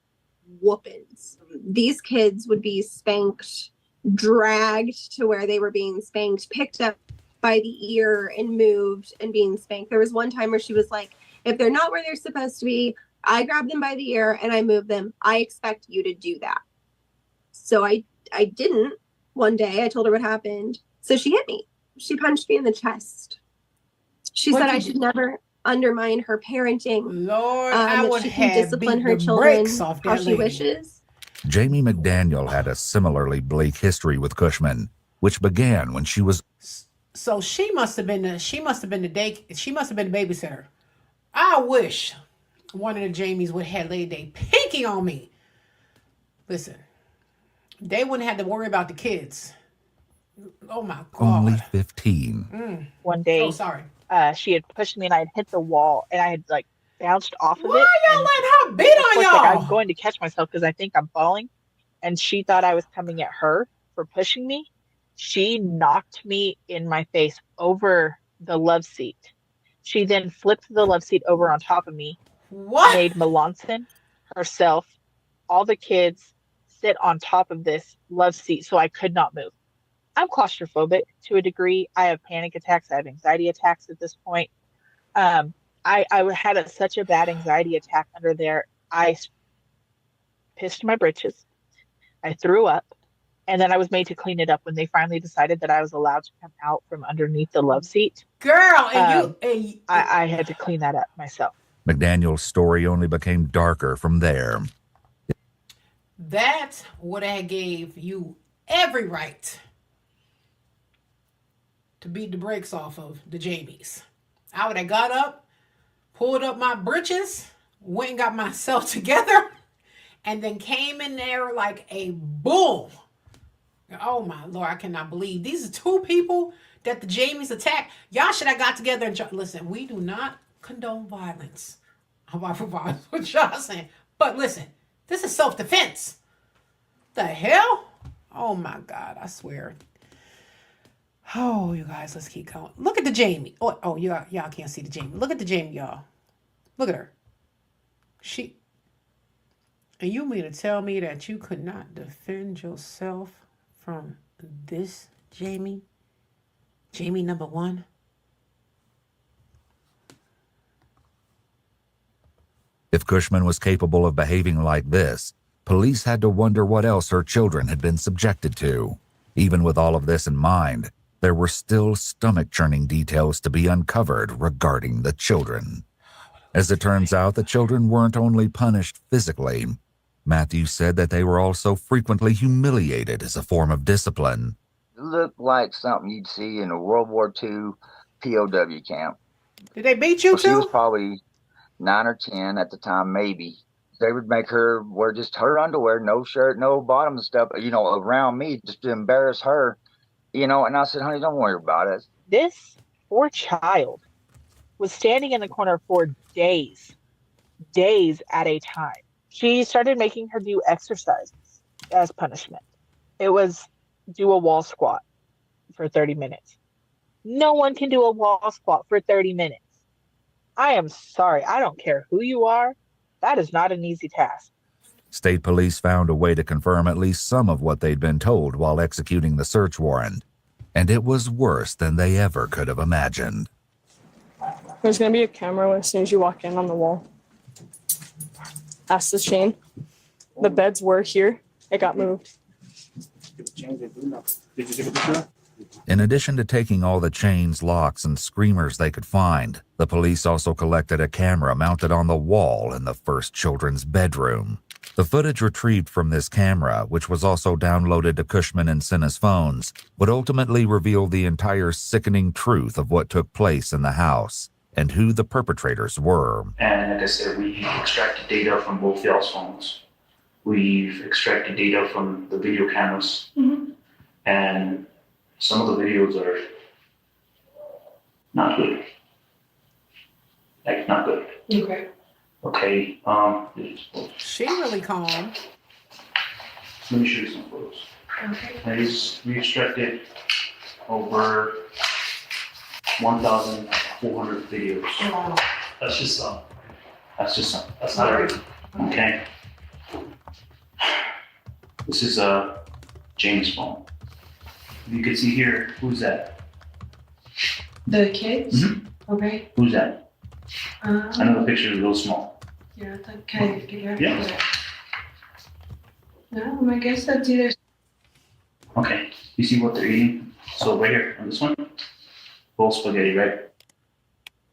whoopings. These kids would be spanked, dragged to where they were being spanked, picked up by the ear and moved and being spanked. There was one time where she was like, if they're not where they're supposed to be, I grab them by the ear and I move them. I expect you to do that. So I didn't. One day I told her what happened. So she hit me. She punched me in the chest. She said I should never undermine her parenting. Lord, I would she can have discipline beat her the children brakes off how that she lady. wishes. Jamie McDaniel had a similarly bleak history with Cushman, which began when she was... So she must have been the babysitter. I wish one of the Jamies would have laid their pinky on me. Listen, they wouldn't have to worry about the kids. Oh my God. Only 15. One day, Oh, sorry. she had pushed me and I had hit the wall and I had like bounced off of it. Why y'all and letting her beat of on course, y'all? like, I'm going to catch myself because I think I'm falling. and she thought I was coming at her for pushing me. She knocked me in my face over the love seat. She then flipped the love seat over on top of me, made Melanson, herself, all the kids sit on top of this love seat so I could not move. I'm claustrophobic to a degree. I have panic attacks. I have anxiety attacks at this point. I had such a bad anxiety attack under there. I pissed my britches. I threw up. And then I was made to clean it up when they finally decided that I was allowed to come out from underneath the love seat. Girl, I had to clean that up myself. McDaniel's story only became darker from there. That would have gave you every right to beat the brakes off of the Jamies. I would have got up, pulled up my britches, went and got myself together, and then came in there like a bull. Oh my Lord, I cannot believe these are two people that the Jamies attacked. Y'all should have got together and listen, we do not condone violence. What y'all saying? But listen, this is self-defense. The hell? Oh my God, I swear. Oh, you guys, let's keep going. Look at the Jamie. Oh, y'all can't see the Jamie. Look at the Jamie, y'all. Look at her. And you mean to tell me that you could not defend yourself from this Jamie? Jamie number one? If Cushman was capable of behaving like this, police had to wonder what else her children had been subjected to. Even with all of this in mind, there were still stomach-churning details to be uncovered regarding the children. As it turns out, the children weren't only punished physically. Matthew said that they were also frequently humiliated as a form of discipline. It looked like something you'd see in a World War II POW camp. Did they beat you too? She was probably 9 or 10 at the time, maybe. They would make her wear just her underwear, no shirt, no bottom stuff, around me just to embarrass her, and I said, honey, don't worry about it. This poor child was standing in the corner for days at a time. She started making her do exercises as punishment. It was do a wall squat for 30 minutes. No one can do a wall squat for 30 minutes. I am sorry. I don't care who you are. That is not an easy task. State police found a way to confirm at least some of what they'd been told while executing the search warrant. And it was worse than they ever could have imagined. There's going to be a camera as soon as you walk in on the wall. That's the chain. The beds were here. It got moved. Did you take a picture? In addition to taking all the chains, locks, and screamers they could find, the police also collected a camera mounted on the wall in the first children's bedroom. The footage retrieved from this camera, which was also downloaded to Cushman and Senna's phones, would ultimately reveal the entire sickening truth of what took place in the house and who the perpetrators were. And like I said, we extracted data from both y'all's phones. We've extracted data from the video cameras. Mm-hmm. And some of the videos are not good. Like, not good. Okay. Okay. She really calm. Let me show you some photos. Okay. We extracted over 1,400 videos. Wow. That's just some. That's not everything. Okay. This is James' phone. You can see here, who's that? The kids? Mm-hmm. Okay. Who's that? I know the picture is real small. Yeah, okay. Yeah. No, I guess that's either. Okay. You see what they're eating? So right here on this one, bowl spaghetti, right?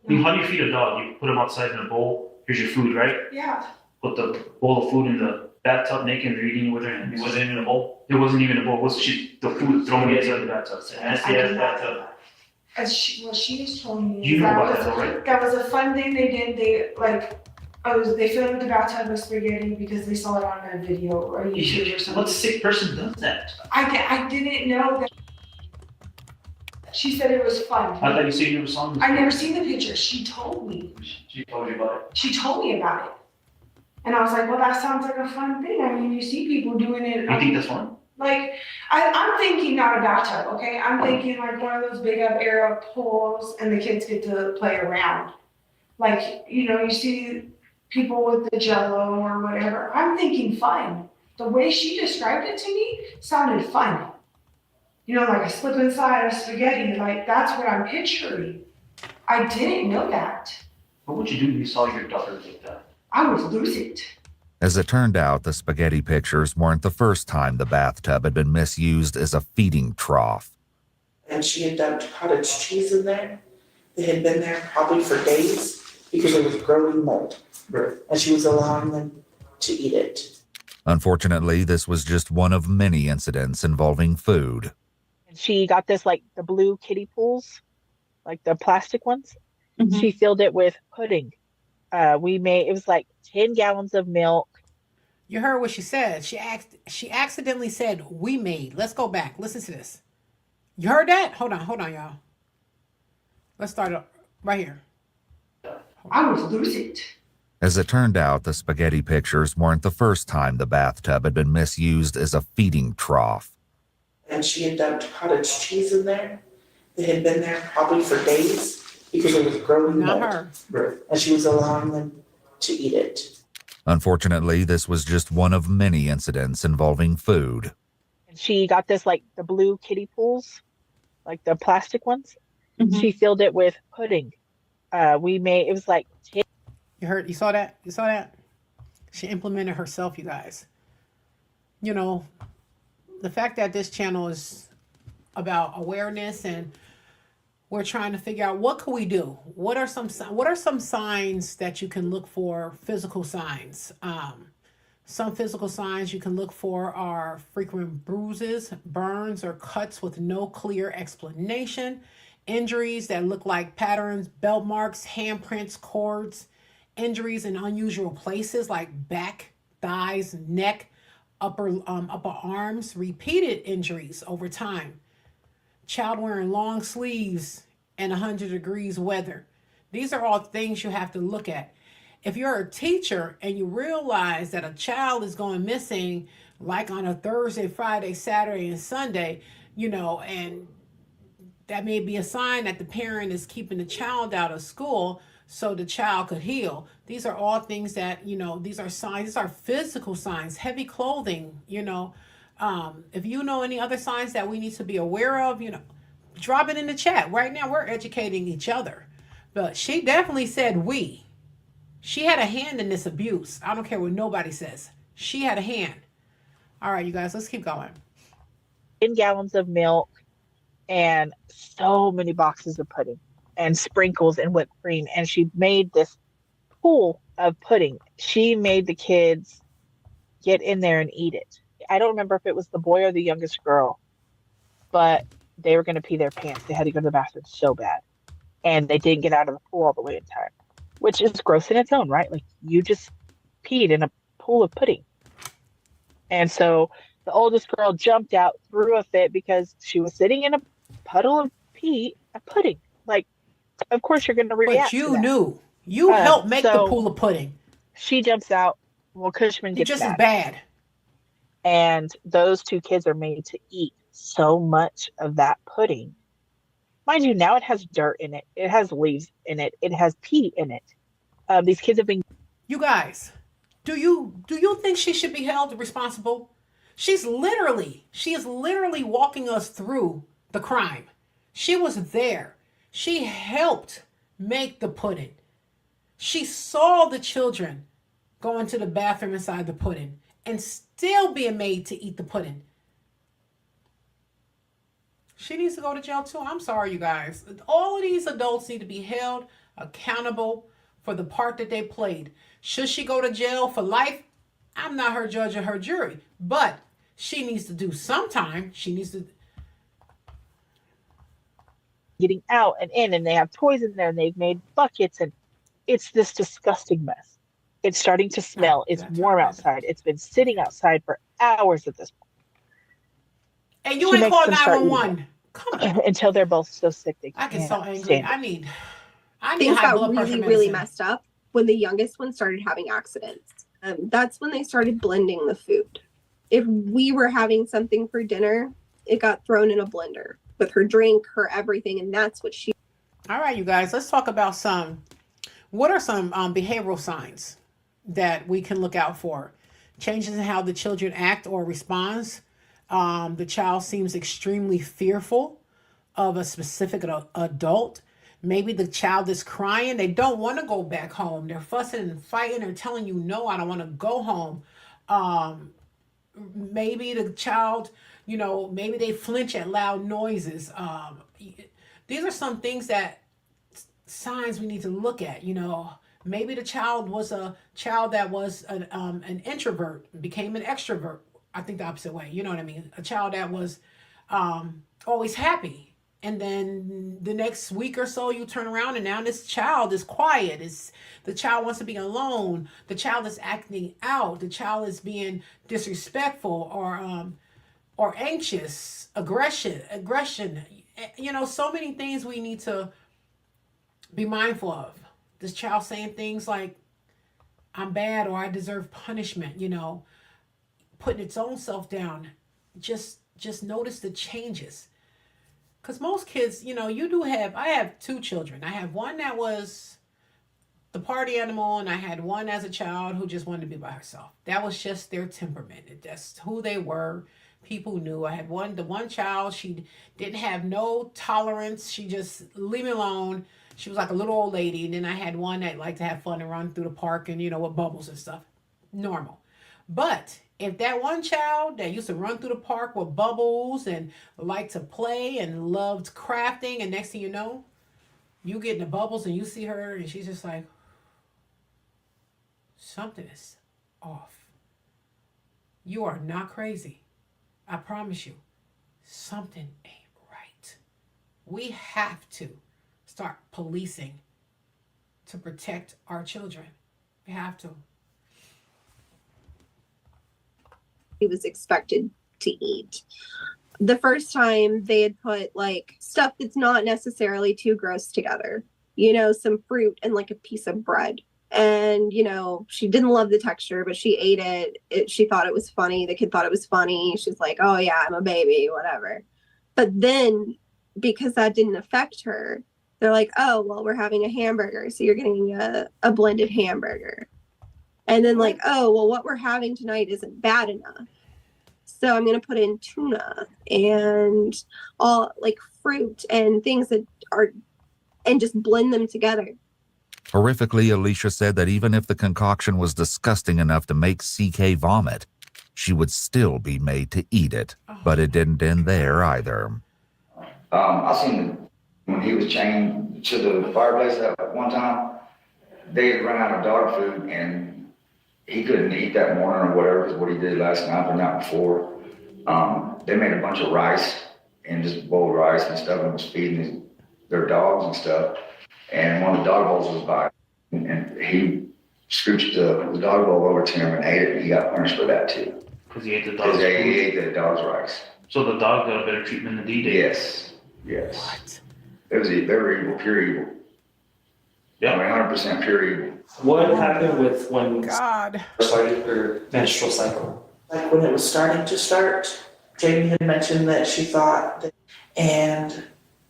I mean, how do you feed a dog? You put them outside in a bowl. Here's your food, right? Yeah. Put the bowl of food in the bathtub naked and they're eating it with her hands. It wasn't even a bowl? It wasn't even a bowl. It was the food thrown inside the bathtub. Nasty ass bathtub. As she just told me. You know about that, right? That was a fun thing they did. They filled the bathtub with spaghetti because they saw it on a video or YouTube or something. What sick person does that? I didn't know that. She said it was fun. I thought you said you never saw this. I never seen the picture. She told me. She told you about it. She told me about it. And I was like, well, that sounds like a fun thing. I mean, you see people doing it. You think that's fun? Like, I'm thinking not a bathtub, okay? I'm thinking like one of those big up air pools and the kids get to play around. Like, you know, you see people with the jello or whatever. I'm thinking fun. The way she described it to me sounded fun. You know, like a slip inside of spaghetti. Like, that's what I'm picturing. I didn't know that. What would you do if you saw your daughter like that? I would lose it. As it turned out, the spaghetti pictures weren't the first time the bathtub had been misused as a feeding trough. And she had dumped cottage cheese in there. They had been there probably for days because it was growing mold. Right. And she was allowing them to eat it. Unfortunately, this was just one of many incidents involving food. And she got this, like, the blue kiddie pools, like the plastic ones. Mm-hmm. She filled it with pudding. It was like 10 gallons of milk. You heard what she said. She accidentally said, we made. Let's go back. Listen to this. You heard that? Hold on, y'all. Let's start right here. I would lose it. As it turned out, the spaghetti pictures weren't the first time the bathtub had been misused as a feeding trough. And she had dumped cottage cheese in there. They had been there probably for days because it was growing Not mold. her. Right. And she was allowing them to eat it. Unfortunately, this was just one of many incidents involving food. And she got this, like, the blue kiddie pools, like the plastic ones. Mm-hmm. She filled it with pudding. It was like 10. You saw that? You saw that? She implemented herself, you guys. You know, the fact that this channel is about awareness and we're trying to figure out what can we do? What are some signs that you can look for, physical signs? Some physical signs you can look for are frequent bruises, burns, or cuts with no clear explanation, injuries that look like patterns, belt marks, handprints, cords, injuries in unusual places like back, thighs, neck, upper arms, repeated injuries over time, child wearing long sleeves and 100 degrees weather. These are all things you have to look at. If you're a teacher and you realize that a child is going missing, like on a Thursday, Friday, Saturday, and Sunday, and that may be a sign that the parent is keeping the child out of school so the child could heal. These are all things that, these are signs, these are physical signs, heavy clothing, if you know any other signs that we need to be aware of, drop it in the chat. Right now, we're educating each other. But she definitely said we. She had a hand in this abuse. I don't care what nobody says. She had a hand. All right, you guys, let's keep going. 10 gallons of milk and so many boxes of pudding and sprinkles and whipped cream. And she made this pool of pudding. She made the kids get in there and eat it. I don't remember if it was the boy or the youngest girl, but they were going to pee their pants. They had to go to the bathroom so bad. And they didn't get out of the pool all the way in time, which is gross in its own, right? Like, you just peed in a pool of pudding. And so the oldest girl jumped out, threw a fit because she was sitting in a puddle of pudding. Like, of course you're going to react. But you knew. You helped make the pool of pudding. She jumps out. Well, Cushman gets just mad. as bad. And those two kids are made to eat so much of that pudding. Mind you, now it has dirt in it. It has leaves in it. It has pee in it. These kids have been. You guys, do you think she should be held responsible? She is literally walking us through the crime. She was there. She helped make the pudding. She saw the children go into the bathroom inside the pudding and still being made to eat the pudding. She needs to go to jail too. I'm sorry, you guys. All of these adults need to be held accountable for the part that they played. Should she go to jail for life? I'm not her judge or her jury, but she needs to do some time. She needs to. Getting out and in, and they have toys in there, and they've made buckets, and it's this disgusting mess. It's starting to smell. It's warm outside. It's been sitting outside for hours at this point. And you ain't called 911. Come on. Until they're both so sick they can't. I get so angry. I need Things high got blood pressure really medicine. messed up when the youngest one started having accidents. That's when they started blending the food. If we were having something for dinner, it got thrown in a blender with her drink, her everything, and that's what she. All right, you guys, let's talk about what are some behavioral signs that we can look out for? Changes in how the children act or responds. The child seems extremely fearful of a specific adult. Maybe the child is crying. They don't want to go back home. They're fussing and fighting. They're telling you, no, I don't want to go home. Maybe the child, maybe they flinch at loud noises. These are some things signs we need to look at. Maybe the child was a child that was an introvert, became an extrovert. I think the opposite way. You know what I mean? A child that was always happy. And then the next week or so, you turn around and now this child is quiet. The child wants to be alone. The child is acting out. The child is being disrespectful or anxious, aggression. So many things we need to be mindful of. This child saying things like, I'm bad or I deserve punishment, putting its own self down. Just notice the changes. Because most kids, I have two children. I have one that was the party animal, and I had one as a child who just wanted to be by herself. That was just their temperament. That's who they were. People knew. I had the one child, she didn't have no tolerance. She just, leave me alone. She was like a little old lady. And then I had one that liked to have fun and run through the park and, with bubbles and stuff. Normal. But if that one child that used to run through the park with bubbles and liked to play and loved crafting, and next thing you know, you get in the bubbles and you see her and she's just like, something is off. You are not crazy. I promise you, something ain't right. We have to start policing to protect our children. We have to. He was expected to eat. The first time they had put like stuff that's not necessarily too gross together, some fruit and like a piece of bread. And, she didn't love the texture, but she ate it. She thought it was funny. The kid thought it was funny. She's like, oh yeah, I'm a baby, whatever. But then because that didn't affect her, they're like, oh, well, we're having a hamburger. So you're getting a blended hamburger. And then like, oh, well, what we're having tonight isn't bad enough. So I'm going to put in tuna and all like fruit and things that are, and just blend them together. Horrifically, Alicia said that even if the concoction was disgusting enough to make CK vomit, she would still be made to eat it. But it didn't end there either. I seen him when he was chained to the fireplace at one time. They had run out of dog food and he couldn't eat that morning or whatever, is what he did last night or night before. They made a bunch of rice and just boiled rice and stuff and was feeding their dogs and stuff. And one of the dog bowls was by, and he scooched the dog bowl over to him and ate it, and he got punished for that too. Because he ate the dog's food? Because he ate the dog's rice. So the dog got a better treatment than he did? Yes. What? It was very evil, pure evil. Yeah. 100% pure evil. What happened with when God started her menstrual cycle? Like when it was starting to start, Jamie had mentioned that she thought that, and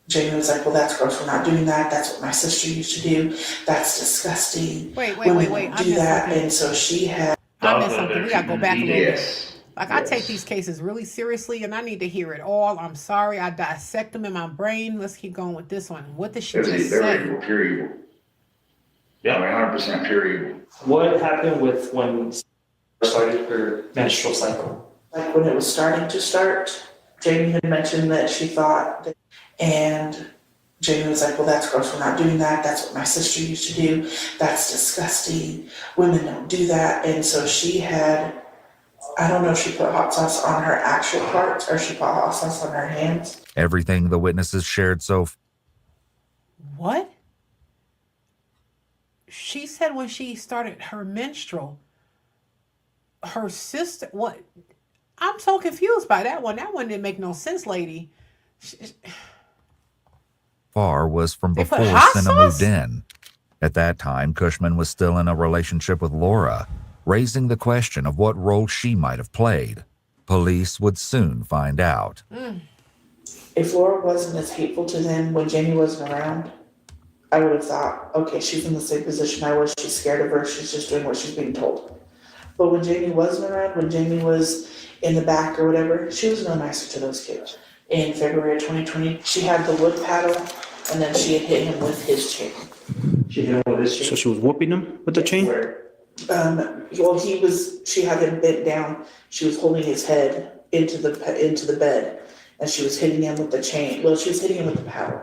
Jamie was like, well, that's gross, we're not doing that. That's what my sister used to do. That's disgusting. Wait. Women don't do that. And so she had. I missed something. We got to go back a little Yes. bit. Like, I take these cases really seriously, and I need to hear it all. I'm sorry. I dissect them in my brain. Let's keep going with this one. What did she just say? Very evil, pure evil. Yeah, 100% pure evil. What happened with when started her menstrual cycle? Like when it was starting to start, Jamie had mentioned that she thought that, and Jamie was like, well, that's gross, we're not doing that. That's what my sister used to do. That's disgusting. Women don't do that. And so she had, I don't know if she put hot sauce on her actual parts or she put hot sauce on her hands. Everything the witnesses shared What? She said when she started her menstrual, her sister, what? I'm so confused by that one. That one didn't make no sense, lady. far was from They put before hot Senna sauce? moved in. At that time, Cushman was still in a relationship with Laura. raising the question of what role she might have played. Police would soon find out. If Laura wasn't as hateful to them when Jamie wasn't around, I would have thought, okay, she's in the same position I was. She's scared of her. She's just doing what she's being told. But when Jamie wasn't around, when Jamie was in the back or whatever, she was no nicer to those kids. In February of 2020, she had the wood paddle, and then she had hit him with his chain. She hit him with his chain? So she was whooping him with the chain? Well, she had him bent down. She was holding his head into the bed, and she was hitting him with the chain. Well, she was hitting him with the paddle.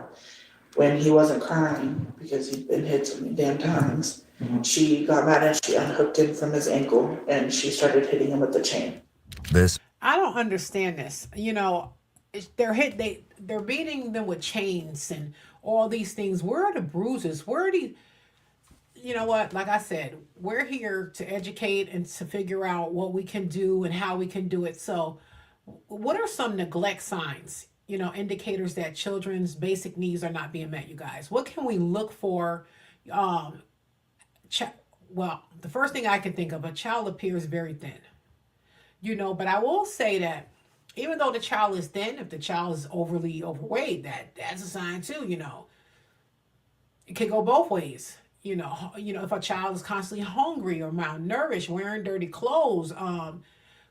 When he wasn't crying because he'd been hit so many damn times, she got mad and she unhooked him from his ankle, and she started hitting him with the chain. I don't understand this. You know, they're beating them with chains and all these things. Where are the bruises? Where are the, you know what? Like I said, we're here to educate and to figure out what we can do and how we can do it. So, what are some neglect signs? You know, indicators that children's basic needs are not being met, you guys. What can we look for? Well, the first thing I can think of, a child appears very thin. You know, but I will say that even though the child is thin, if the child is overly overweight, that's a sign too, you know. It can go both ways. You know, if a child is constantly hungry or malnourished, wearing dirty clothes,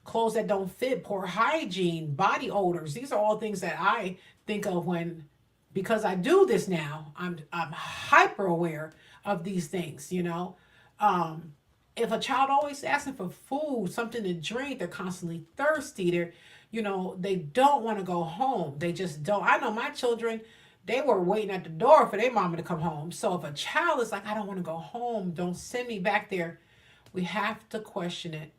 clothes that don't fit, poor hygiene, body odors. These are all things that I think of because I do this now, I'm hyper aware of these things, you know. If a child always asking for food, something to drink, they're constantly thirsty, they don't want to go home. They just don't. I know my children, they were waiting at the door for their mama to come home. So if a child is like, I don't want to go home, don't send me back there, we have to question it.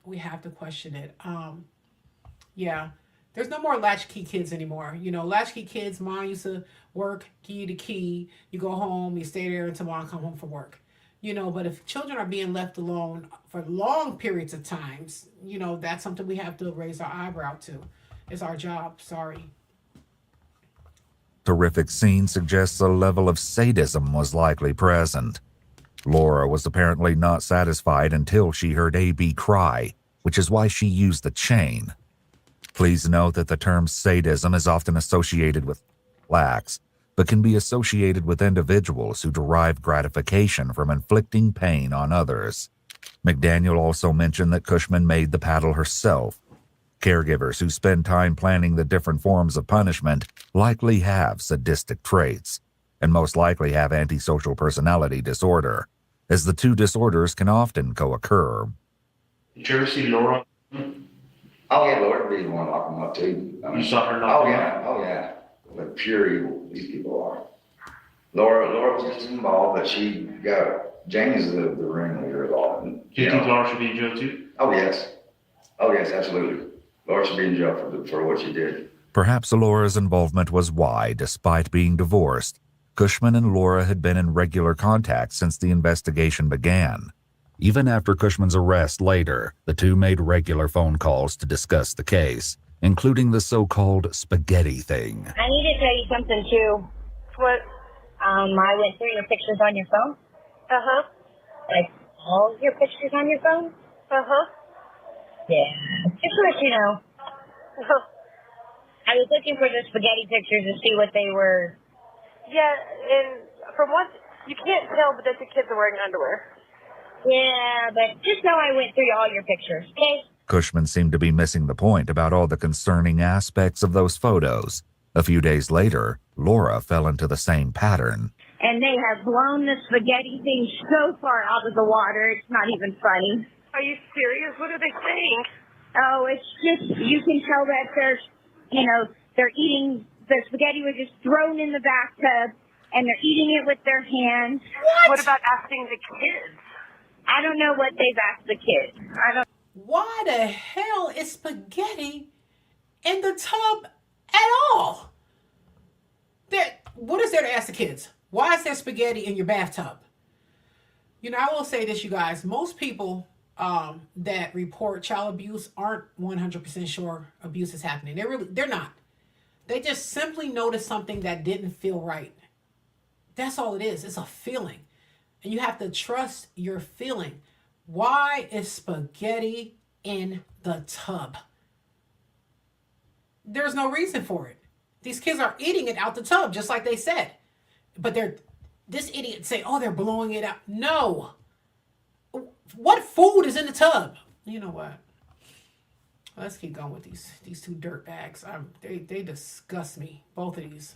Yeah. There's no more latchkey kids anymore. You know, latchkey kids, mom used to work, give you the key, you go home, you stay there until mom come home from work. You know, but if children are being left alone for long periods of times, you know, that's something we have to raise our eyebrow to. It's our job. Sorry. Terrific scene suggests a level of sadism was likely present. Laura was apparently not satisfied until she heard A.B. cry, which is why she used the chain. Please note that the term sadism is often associated with blacks, but can be associated with individuals who derive gratification from inflicting pain on others. McDaniel also mentioned that Cushman made the paddle herself. Caregivers who spend time planning the different forms of punishment likely have sadistic traits, and most likely have antisocial personality disorder, as the two disorders can often co-occur. Did you ever see Laura? Oh yeah, Laura would be the one locking them up too. You saw her lock them up? Oh yeah. But pure evil, these people are. Laura was just involved, but Jamie's the ringleader of all. Do you think Laura should be in jail too? Oh yes, absolutely. Laura should be in jail for what she did. Perhaps Laura's involvement was why, despite being divorced, Cushman and Laura had been in regular contact since the investigation began. Even after Cushman's arrest later, the two made regular phone calls to discuss the case, including the so-called spaghetti thing. I need to tell you something too. What? I went through your pictures on your phone. Uh-huh. Like all your pictures on your phone? Uh-huh. Yeah. Just to let you know. Uh-huh. I was looking for the spaghetti pictures to see what they were. Yeah, and from what you can't tell, but that the kids are wearing underwear. Yeah, but just know I went through all your pictures, okay? Cushman seemed to be missing the point about all the concerning aspects of those photos. A few days later, Laura fell into the same pattern. And they have blown the spaghetti thing so far out of the water, it's not even funny. Are you serious? What are they saying? Oh, it's just, you can tell that they're eating, the spaghetti was just thrown in the bathtub, and they're eating it with their hands. What about asking the kids? I don't know what they've asked the kids. Why the hell is spaghetti in the tub at all? What is there to ask the kids? Why is there spaghetti in your bathtub? You know, I will say this, you guys. Most people that report child abuse aren't 100% sure abuse is happening. They're not. They just simply notice something that didn't feel right. That's all it is. It's a feeling. And you have to trust your feeling. Why is spaghetti in the tub? There's no reason for it. These kids are eating it out the tub, just like they said. But this idiot say, oh, they're blowing it out. No. What food is in the tub? You know what? Let's keep going with these two dirt bags. They disgust me. Both of these.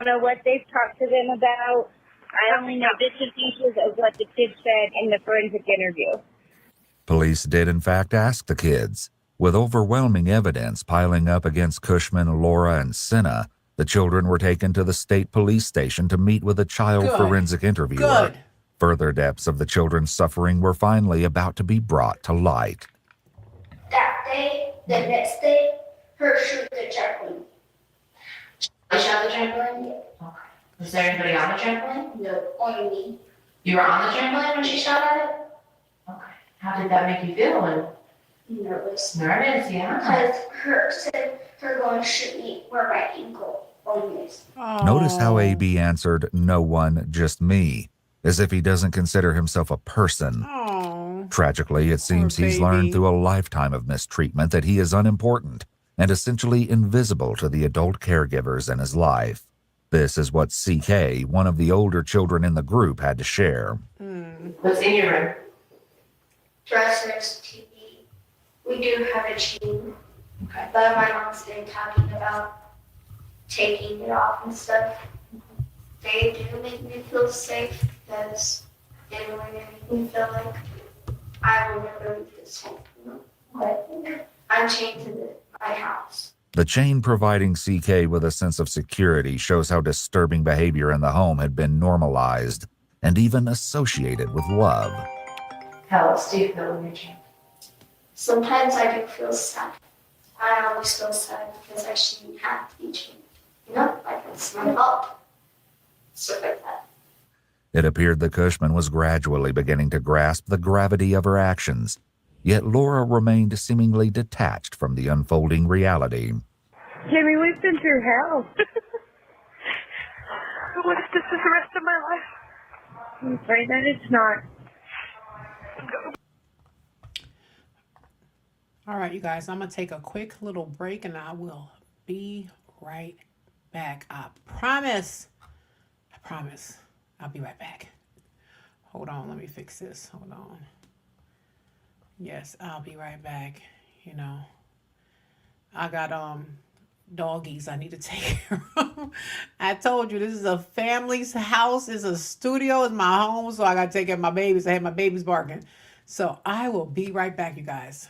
I don't know what they've talked to them about. I only know bits and pieces of what the kids said in the forensic interview. Police did in fact ask the kids. With overwhelming evidence piling up against Cushman, Laura, and Senna, the children were taken to the state police station to meet with a child forensic interviewer. Further depths of the children's suffering were finally about to be brought to light. That day, the next day, her shoot the trampoline. You shot the trampoline? Okay. Was there anybody on the trampoline? No, only me. You were on the trampoline when she shot at it? Okay. How did that make you feel? Nervous. Nervous, yeah. Because her said her going to shoot me where my ankle only is. Notice how AB answered, no one, just me, as if he doesn't consider himself a person. Tragically, it seems he's learned through a lifetime of mistreatment that he is unimportant and essentially invisible to the adult caregivers in his life. This is what CK, one of the older children in the group, had to share. What's in your room? Dressers, TV. We do have a chain. Okay. But my mom's been talking about taking it off and stuff. They do make me feel safe because they really make me feel like I will never leave this home. But I'm chained to my house. The chain providing CK with a sense of security shows how disturbing behavior in the home had been normalized and even associated with love. How else do you feel when you're chained? Sometimes I do feel sad. I always feel sad because I shouldn't have to be chained. You know, like it's my fault. Stuff like that. It appeared that Cushman was gradually beginning to grasp the gravity of her actions, yet Laura remained seemingly detached from the unfolding reality. Jamie, we've been through hell. What if this is the rest of my life? I'm afraid that it's not. All right, you guys, I'm going to take a quick little break and I will be right back. I promise. I'll be right back. Hold on, let me fix this. Hold on. Yes, I'll be right back. You know, I got doggies I need to take care of. I told you this is a family's house. It's a studio. It's my home, so I got to take care of my babies. I have my babies barking. So I will be right back, you guys.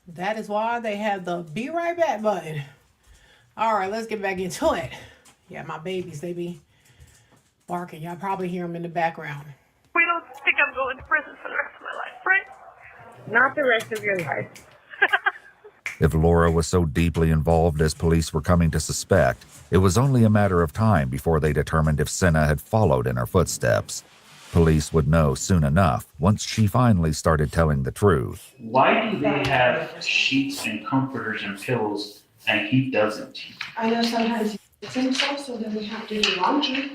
That is why they have the be right back button. All right, let's get back into it. Yeah, my babies, they be barking. Y'all probably hear them in the background. We don't think I'm going to prison for the rest of my life, right? Not the rest of your life. If Laura was so deeply involved as police were coming to suspect, it was only a matter of time before they determined if Senna had followed in her footsteps. Police would know soon enough once she finally started telling the truth. Why do they have sheets and comforters and pillows and he doesn't? I know sometimes he thinks so then we have to do laundry.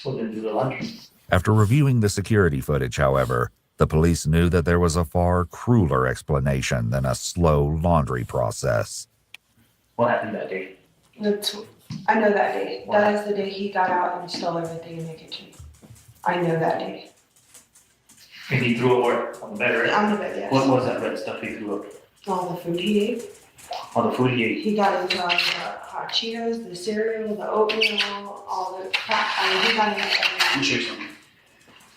So then do the laundry. After reviewing the security footage, however, the police knew that there was a far crueler explanation than a slow laundry process. What happened that day? I know that day. That is the day he got out and stole everything in the kitchen. I know that day. And he threw it where? On the bed, right? On the bed, yes. What was that red stuff he threw up? All the food he ate. All the food he ate? He got into all the hot Cheetos, the cereal, the oatmeal, all the crap. I mean, he got into everything. Let me show you something.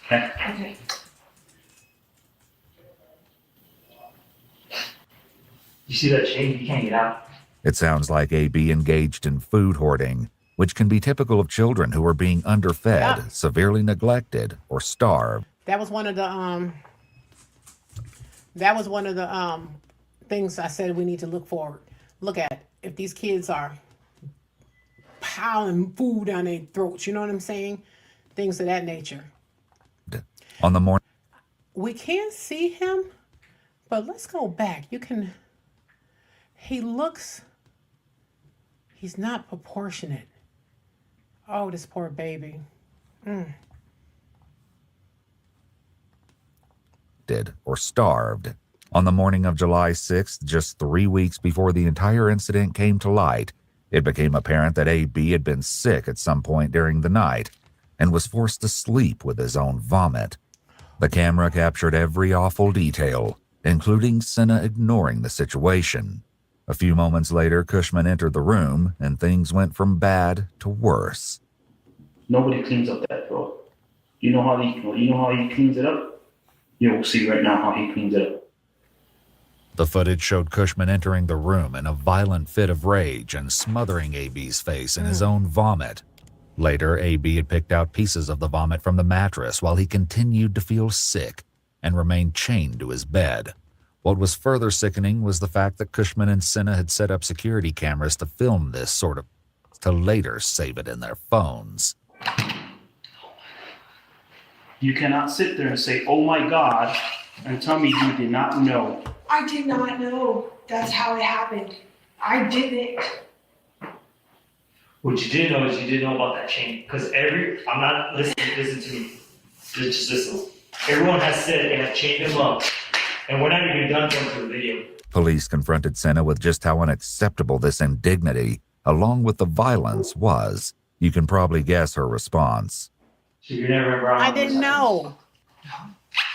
Okay? Okay. You see that chain? He can't get out. It sounds like AB engaged in food hoarding, which can be typical of children who are being underfed, severely neglected, or starved. That was one of the things I said we need to look at. If these kids are piling food down their throats, you know what I'm saying? Things of that nature. On the morning, We can't see him, but let's go back. He's not proportionate. Oh, this poor baby. or starved. On the morning of July 6th, just 3 weeks before the entire incident came to light, it became apparent that AB had been sick at some point during the night and was forced to sleep with his own vomit. The camera captured every awful detail, including Senna ignoring the situation. A few moments later, Cushman entered the room, and things went from bad to worse. Nobody cleans up that floor. You know how he cleans it up? You'll see right now how he cleans it up. The footage showed Cushman entering the room in a violent fit of rage and smothering AB's face in his own vomit. Later, AB had picked out pieces of the vomit from the mattress while he continued to feel sick and remained chained to his bed. What was further sickening was the fact that Cushman and Senna had set up security cameras to film this to later save it in their phones. You cannot sit there and say, "Oh my God," and tell me you did not know. I did not know that's how it happened. I didn't. What you did know is you didn't know about that chain. Because listen to me. Just listen. Everyone has said they have chained him up. And we're not even done going through the video. Police confronted Senna with just how unacceptable this indignity, along with the violence, was. You can probably guess her response. So you never remember all I didn't know.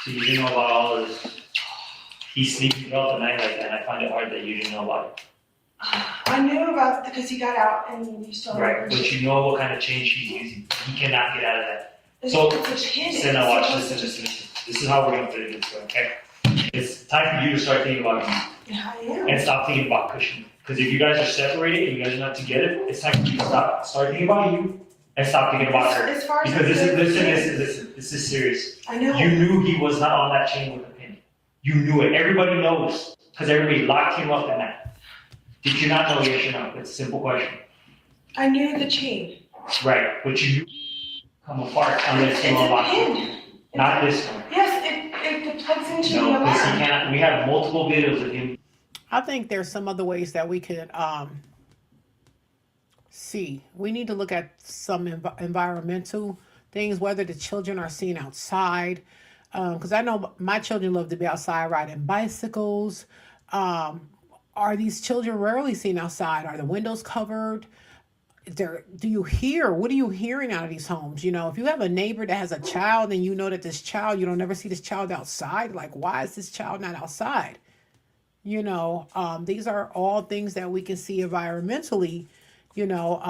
So you didn't know about all of this. He's sneaking throughout the night like that, and I find it hard that you didn't know about it. I knew about it because he got out and you saw Right, but you know what kind of chain she's using. He cannot get out of that. It's So, a chain. Senna, watch, listen. This is how we're going to fit this, okay? It's time for you to start thinking about you. Yeah, I am. And stop thinking about Cushman. Because if you guys are separated and you guys are not together, it's time for you to start thinking about you and stop thinking about her. As far as Because this is serious. I know. You knew he was not on that chain with a pin. You knew it. Everybody knows. Because everybody locked him up in that. Did you not know? Yes or no? It's a simple question. I knew the chain. Right, but you come apart unless you unlock it. Not this one. Yes, it plugs into No, the because he alarm. cannot. We have multiple videos of him. I think there's some other ways that we could see. We need to look at some environmental things, whether the children are seen outside. Because I know my children love to be outside riding bicycles. Are these children rarely seen outside? Are the windows covered? Do you hear? What are you hearing out of these homes? You know, if you have a neighbor that has a child and you know that this child, you don't never see this child outside, like, why is this child not outside? You know, these are all things that we can see environmentally. You know,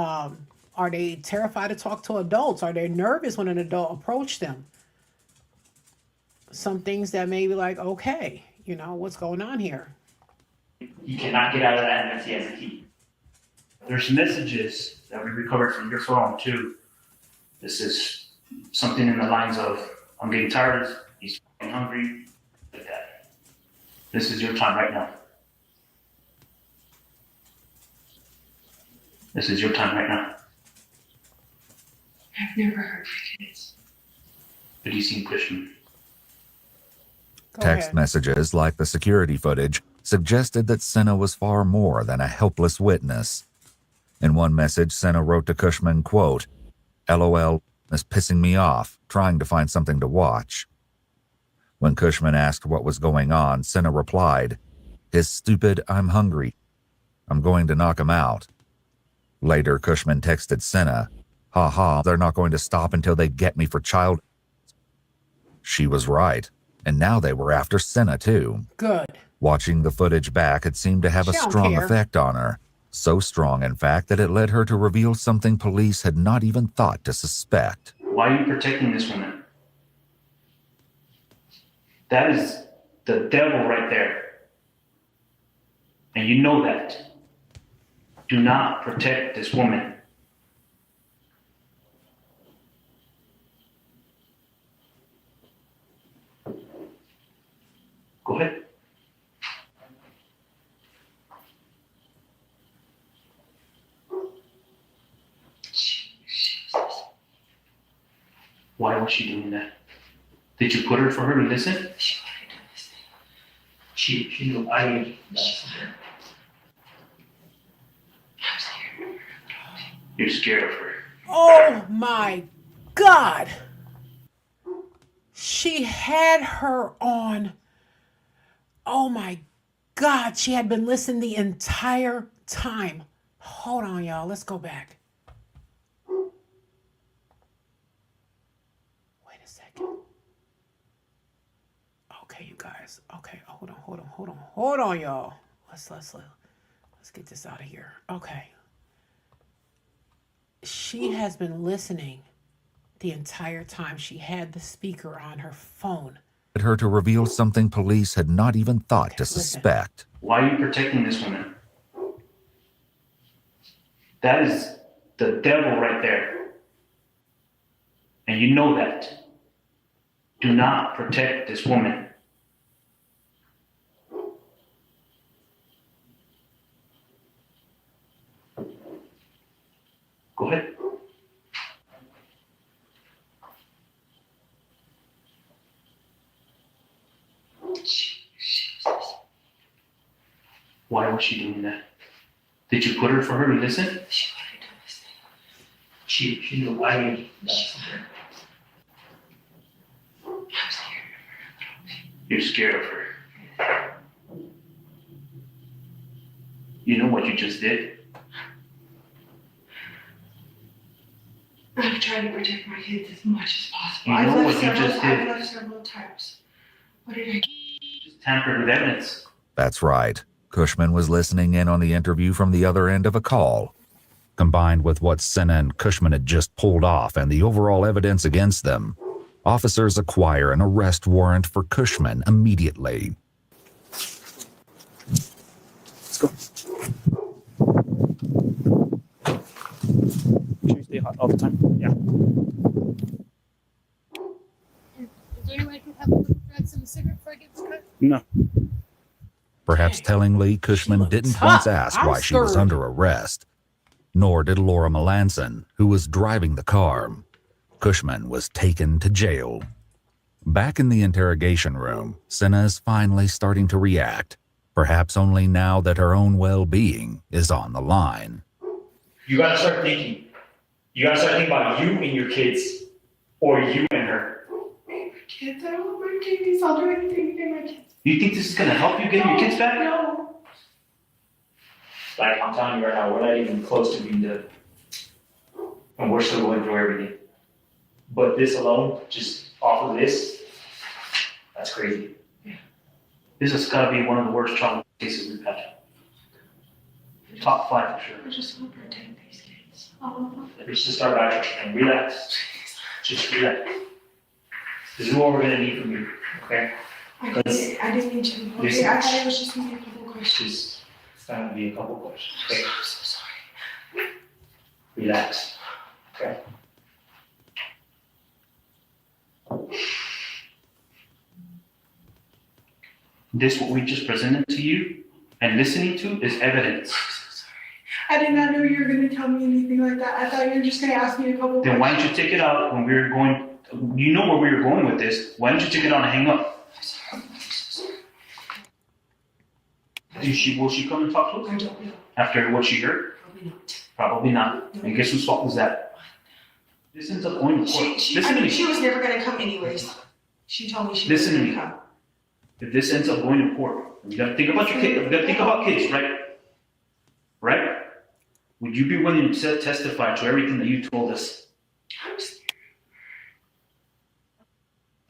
are they terrified to talk to adults? Are they nervous when an adult approaches them? Some things that may be like, okay, you know, what's going on here? He cannot get out of that unless he has a key. There's messages that we recovered from your phone too. This is something in the lines of, I'm getting tired, he's fucking hungry, like that. This is your time right now. This is your time right now. I've never heard my kids. Have you seen Cushman? Text messages like the security footage suggested that Senna was far more than a helpless witness. In one message, Senna wrote to Cushman, quote, "LOL is pissing me off, trying to find something to watch." When Cushman asked what was going on, Senna replied, "His stupid, I'm hungry. I'm going to knock him out." Later, Cushman texted Senna, "Haha, they're not going to stop until they get me for child." She was right, and now they were after Senna too. Good. Watching the footage back, it seemed to have a She don't strong care. effect on her. So strong, in fact, that it led her to reveal something police had not even thought to suspect. Why are you protecting this woman? That is the devil right there. And you know that. Do not protect this woman. Go ahead. Why was she doing that? Did you put her for her to listen? She knew I knew. You're scared of her. Oh my God. She had her on. Oh my God. She had been listening the entire time. Hold on, y'all. Let's go back. Wait a second. Okay, you guys. Okay, hold on, y'all. Let's get this out of here. Okay. She has been listening the entire time. She had the speaker on her phone. Led her to reveal something police had not even thought to suspect. Why are you protecting this woman? That is the devil right there. And you know that. Do not protect this woman. Go ahead. Why was she doing that? Did you put her for her to listen? She knew I knew. You're scared of her. You know what you just did? I've tried to protect my kids as much as possible. You know I've what you just did? left several times. What did I do? Just tampered with evidence. That's right. Cushman was listening in on the interview from the other end of a call. Combined with what Senna and Cushman had just pulled off and the overall evidence against them, officers acquire an arrest warrant for Cushman immediately. Let's go. Make sure you stay hot all the time. Yeah. Is there any way I can have a little drugs and a cigarette before I get this cut? No. Perhaps tellingly, Cushman didn't once ask I'm why she was scared. under arrest. Nor did Laura Melanson, who was driving the car. Cushman was taken to jail. Back in the interrogation room, Senna is finally starting to react, perhaps only now that her own well-being is on the line. You gotta start thinking. You gotta start thinking about you and your kids. Or you and her. Kids, I don't want my babies. I'll do anything to get my kids. You think this is gonna help you get your kids back? No. Like, I'm telling you right now, we're not even close to being done. And we're still going through everything. But this alone, just off of this, that's crazy. This has gotta be one of the worst child cases we've had. Top 5 for sure. I just want to protect these kids. All of them. Let's just start back and relax. Just relax. This is what we're gonna need from you, okay? I didn't mean to. Okay, Listen. I thought it was just gonna be a couple questions. It's going to be a couple questions. Okay. I'm so sorry. Relax. Okay. This, what we just presented to you and listening to, is evidence. I did not know you were gonna tell me anything like that. I thought you were just gonna ask me a couple Then why don't questions. you take it out when we were going, you know where we were going with this. Why don't you take it out and hang up? Will she come and talk to us? I don't know. After what she heard? Probably not. Probably not. And guess whose fault was that? This ends up going to court. Listen to me. She was never gonna come anyways. She told me she was Listen to gonna me. come. If this ends up going to court, you gotta think about your kids. You gotta think about kids, right? Right? Would you be willing to testify to everything that you told us? I'm scared.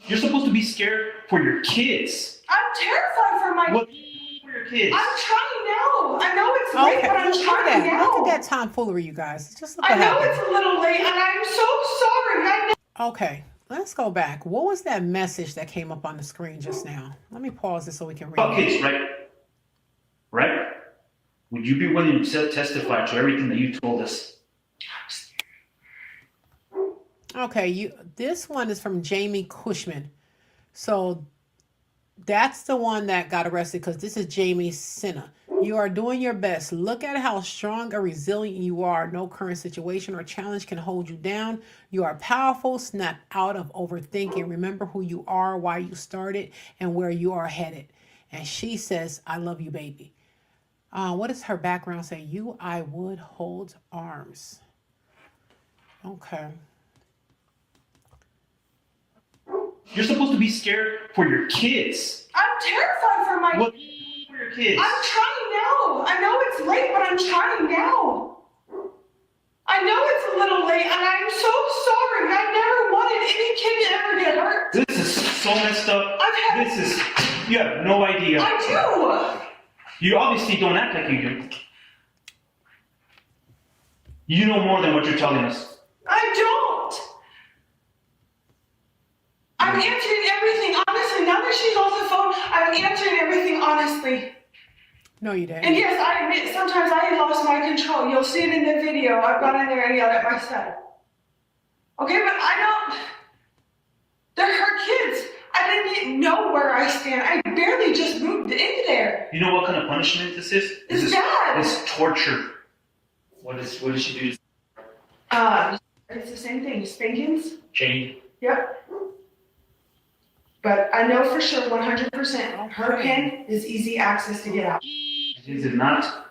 You're supposed to be scared for your kids. I'm terrified for my. What for your kids? I'm trying now. I know it's late, Okay, but I'm look at trying that. now. Look at that tomfoolery, you guys. Just look I what know happened. it's a little late, and I'm so sorry. I know. Okay, let's go back. What was that message that came up on the screen just now? Let me pause it so we can read About it. kids, right? Right? Would you be willing to testify to everything that you told us? Okay, this one is from Jamie Cushman. So that's the one that got arrested because this is Jamie Senna. You are doing your best. Look at how strong and resilient you are. No current situation or challenge can hold you down. You are powerful. Snap out of overthinking. Remember who you are, why you started, and where you are headed. And she says, I love you, baby. What does her background say? You, I would hold arms. Okay. You're supposed to be scared for your kids. I'm terrified for my. What for your kids? I'm trying now. I know it's late, but I'm trying now. I know it's a little late, and I'm so sorry. I never wanted any kid to ever get hurt. This is so messed up. I've had. This is, you have no idea. I do. You obviously don't act like you do. You know more than what you're telling us. I don't. I'm answering everything honestly. Now that she's on the phone, I'm answering everything honestly. No, you didn't. And yes, I admit sometimes I lost my control. You'll see it in the video. I've gone in there and yelled at my son. Okay, but I don't. They're her kids. I didn't know where I stand. I barely just moved into there. You know what kind of punishment this is? It's bad. It's torture. What did she do? It's the same thing. Spankings. Chain? Yep. But I know for sure, 100%, her pen is easy access to get out. His is not.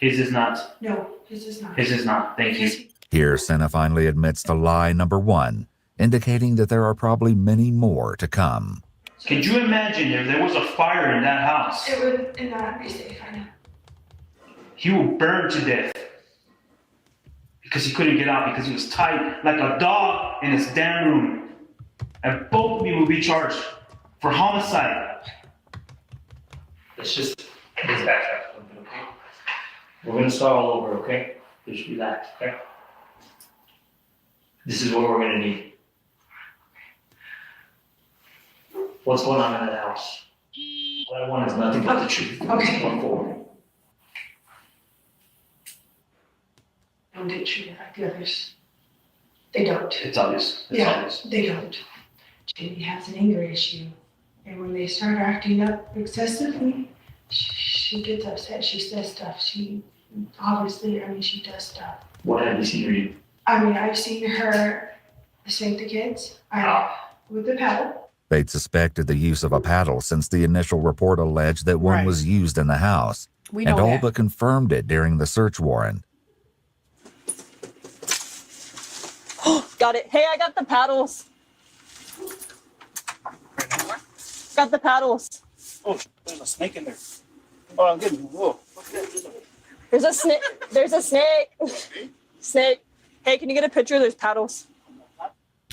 His is not. No, his is not. His is not. Thank you. Here, Senna finally admits to lie number one, indicating that there are probably many more to come. Could you imagine if there was a fire in that house? It would not be safe, I know. He would burn to death because he couldn't get out because he was tied like a dog in his damn room. And both of you will be charged for homicide. Let's backtrack a little bit, okay? We're gonna start all over, okay? Just relax, okay? This is what we're gonna need. What's going on in that house? What I want is nothing but the truth. Okay. Going forward. Don't get treated like the others. They don't. It's obvious. It's Yeah, obvious. they don't. Jamie has an anger issue. And when they start acting up excessively, she gets upset. She says stuff. She does stuff. What have you seen her do? I've seen her spank the kids with the paddle. They'd suspected the use of a paddle since the initial report alleged that one was used in the house, We and know all that. but confirmed it during the search warrant. Got it. Hey, I got the paddles. Got the paddles. Oh, there's a snake in there. Oh, I'm getting, whoa. There's a snake. There's a snake. Snake. Hey, can you get a picture? There's paddles.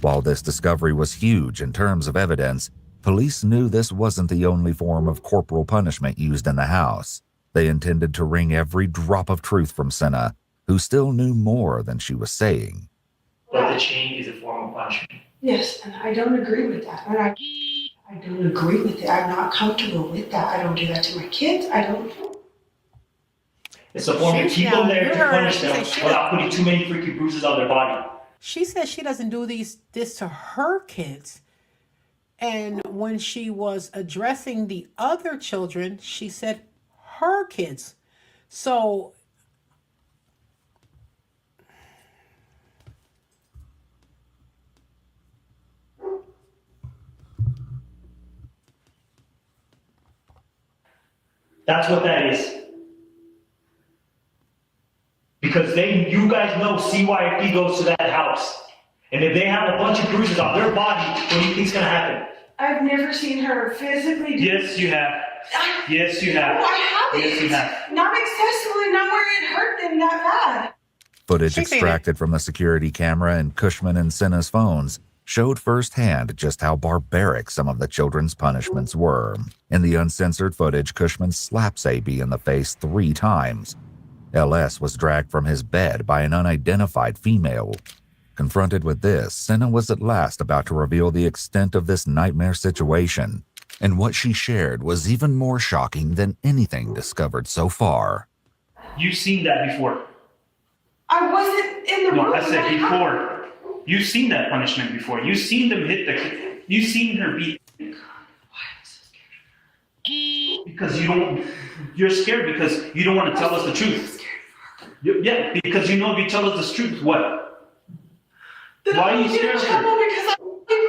While this discovery was huge in terms of evidence, police knew this wasn't the only form of corporal punishment used in the house. They intended to wring every drop of truth from Senna, who still knew more than she was saying. But the chain is a form of punishment. Yes, and I don't agree with that. And I don't agree with it. I'm not comfortable with that. I don't do that to my kids. I don't. It's a form to keep them there to punish them without putting too many freaking bruises on their body. She says she doesn't do this to her kids. And when she was addressing the other children, she said her kids. So that's what that is. Because you guys know CYFD goes to that house. And if they have a bunch of bruises on their body, what do you think's gonna happen? I've never seen her physically do. Yes, you have. Yes, you have. No, I haven't. Yes, you have. Not excessively, not where it hurt them that bad. Footage extracted from the security camera in Cushman and Senna's phones showed firsthand just how barbaric some of the children's punishments were. In the uncensored footage, Cushman slaps AB in the face 3 times. LS was dragged from his bed by an unidentified female. Confronted with this, Senna was at last about to reveal the extent of this nightmare situation, and what she shared was even more shocking than anything discovered so far. You've seen that before. I wasn't in the room. No, I said before. You've seen that punishment before. You've seen them hit the kid. You've seen her beat. Because you're scared because you don't want to tell us the truth. Yeah, because you know if you tell us the truth, what? Why are you scared of her? Because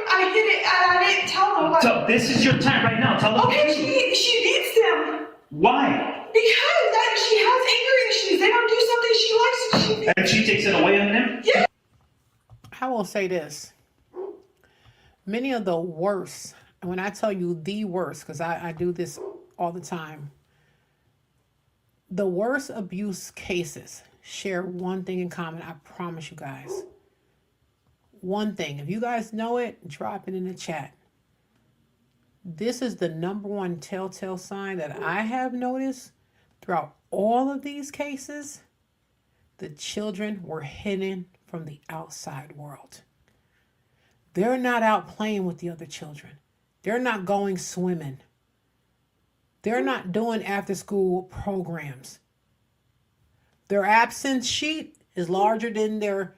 I did it and I didn't tell them. So this is your time right now. Tell them. Okay, she beats them. Why? Because she has anger issues. They don't do something she likes and she takes it away on them? Yeah. I will say this. Many of the worst, and when I tell you the worst, because I do this all the time, the worst abuse cases share one thing in common. I promise you guys. One thing. If you guys know it, drop it in the chat. This is the #1 telltale sign that I have noticed throughout all of these cases. The children were hidden from the outside world. They're not out playing with the other children. They're not going swimming. They're not doing after-school programs. Their absence sheet is larger than their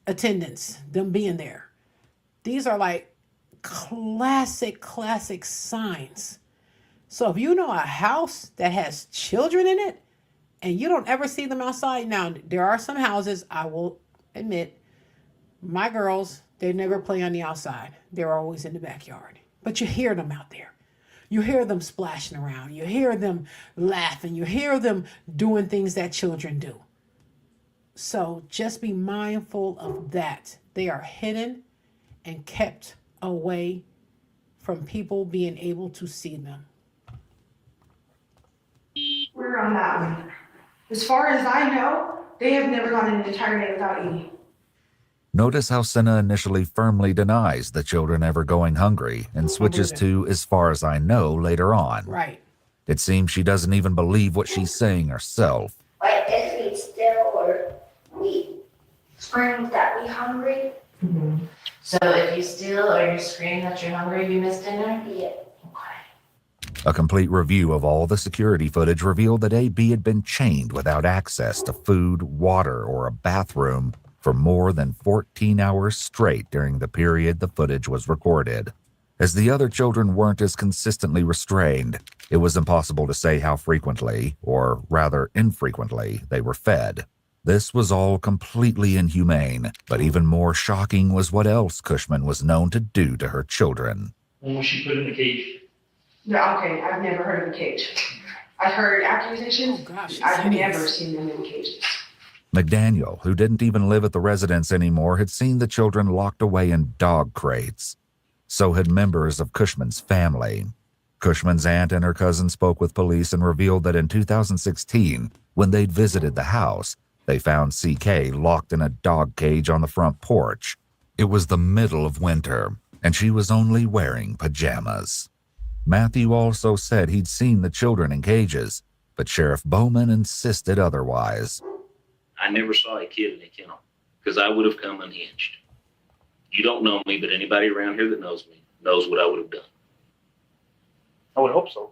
attendance, them being there. These are like classic signs. So if you know a house that has children in it and you don't ever see them outside, now there are some houses, I will admit, my girls, they never play on the outside. They're always in the backyard. But you hear them out there. You hear them splashing around. You hear them laughing. You hear them doing things that children do. So just be mindful of that. They are hidden and kept away from people being able to see them. We're on that one. As far as I know, they have never gone an entire day without eating. Notice how Senna initially firmly denies the children ever going hungry and switches to "as far as I know" later on. Right. It seems she doesn't even believe what she's saying herself. Like if we still or we scream that we hungry. Mm-hmm. So if you steal or you scream that you're hungry, you miss dinner? Yeah. A complete review of all the security footage revealed that AB had been chained without access to food, water, or a bathroom for more than 14 hours straight during the period the footage was recorded. As the other children weren't as consistently restrained, it was impossible to say how frequently, or rather infrequently, they were fed. This was all completely inhumane, but even more shocking was what else Cushman was known to do to her children. When was she put in the cage? Yeah, okay, I've never heard of a cage. I've heard accusations. Oh gosh, I've never seen them in cages. McDaniel, who didn't even live at the residence anymore, had seen the children locked away in dog crates. So had members of Cushman's family. Cushman's aunt and her cousin spoke with police and revealed that in 2016, when they'd visited the house, they found CK locked in a dog cage on the front porch. It was the middle of winter, and she was only wearing pajamas. Matthew also said he'd seen the children in cages, but Sheriff Bowman insisted otherwise. I never saw a kid in a kennel because I would have come unhinged. You don't know me, but anybody around here that knows me knows what I would have done. I would hope so.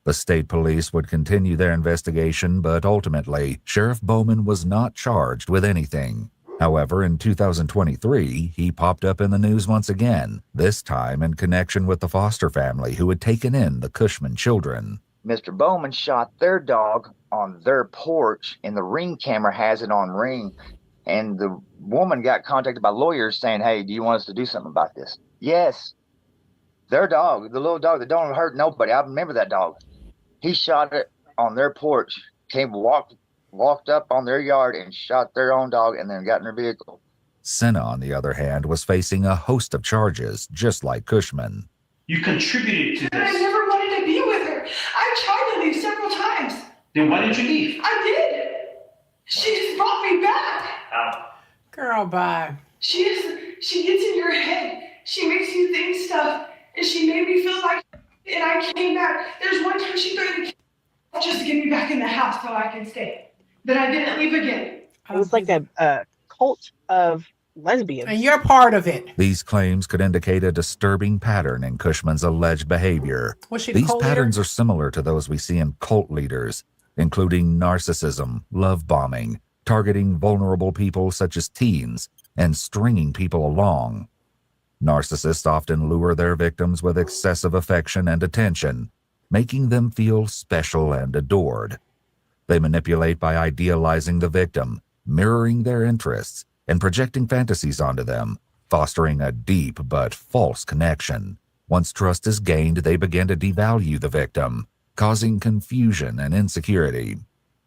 The state police would continue their investigation, but ultimately, Sheriff Bowman was not charged with anything. However, in 2023, he popped up in the news once again, this time in connection with the foster family who had taken in the Cushman children. Mr. Bowman shot their dog on their porch, and the Ring camera has it on Ring. And the woman got contacted by lawyers saying, hey, do you want us to do something about this? Yes. Their dog, the little dog that don't hurt nobody. I remember that dog. He shot it on their porch, walked up on their yard and shot their own dog and then got in their vehicle. Senna, on the other hand, was facing a host of charges, just like Cushman. You contributed to And I this. never wanted to be with her. I tried to leave several times. Then why did you leave? I did. She just brought me back. Girl, bye. She gets in your head. She makes you think stuff. And she made me feel like, and I came back. There's one time she threatened to just to get me back in the house so I can stay. Then I didn't leave again. It was like a cult of lesbians. And you're part of it. These claims could indicate a disturbing pattern in Cushman's alleged behavior. Was she the These cult leader? patterns are similar to those we see in cult leaders, including narcissism, love bombing, targeting vulnerable people such as teens, and stringing people along. Narcissists often lure their victims with excessive affection and attention, making them feel special and adored. They manipulate by idealizing the victim, mirroring their interests, and projecting fantasies onto them, fostering a deep but false connection. Once trust is gained, they begin to devalue the victim, causing confusion and insecurity.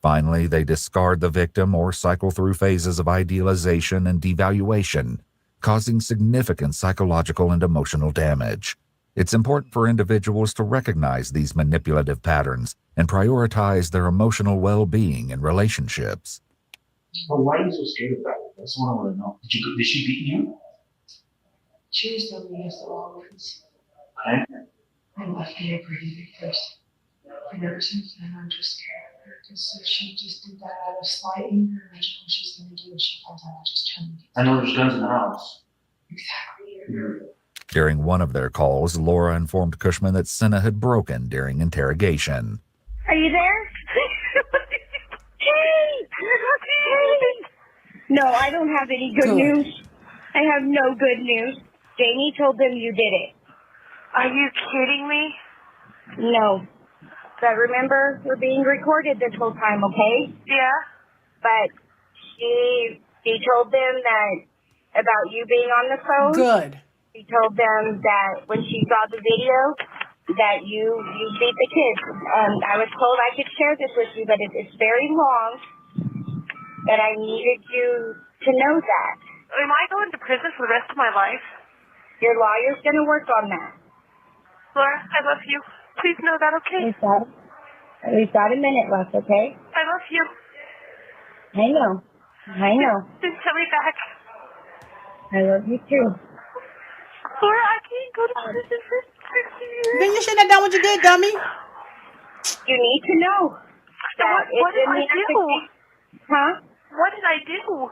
Finally, they discard the victim or cycle through phases of idealization and devaluation, causing significant psychological and emotional damage. It's important for individuals to recognize these manipulative patterns and prioritize their emotional well-being in relationships. Well, why are you so scared of that? That's what I want to know. Did she beat you? She was the meanest of all words. Okay. I left me a pretty big place. And ever since then, I'm just scared of her because she just did that out of slight anger. Imagine what she's going to do when she finds out I just turned me. I know there's guns in the house. Exactly. During one of their calls, Laura informed Cushman that Senna had broken during interrogation. Are you there? Hey! No, I don't have any good news. I have no good news. Jamie told them you did it. Are you kidding me? No. But remember, we're being recorded this whole time, okay? Yeah. But she told them that about you being on the phone. Good. She told them that when she saw the video, that you beat the kids. I was told I could share this with you, but it's very long. But I needed you to know that. Am I going to prison for the rest of my life? Your lawyer's going to work on that. Laura, I love you. Please know that, okay? We've got a minute left, okay? I love you. I know. Just tell me back. I love you too. Laura, I can't go to prison for 60 years. Then you shouldn't have done what you did, dummy. You need to know. What did I do? Huh? What did I do?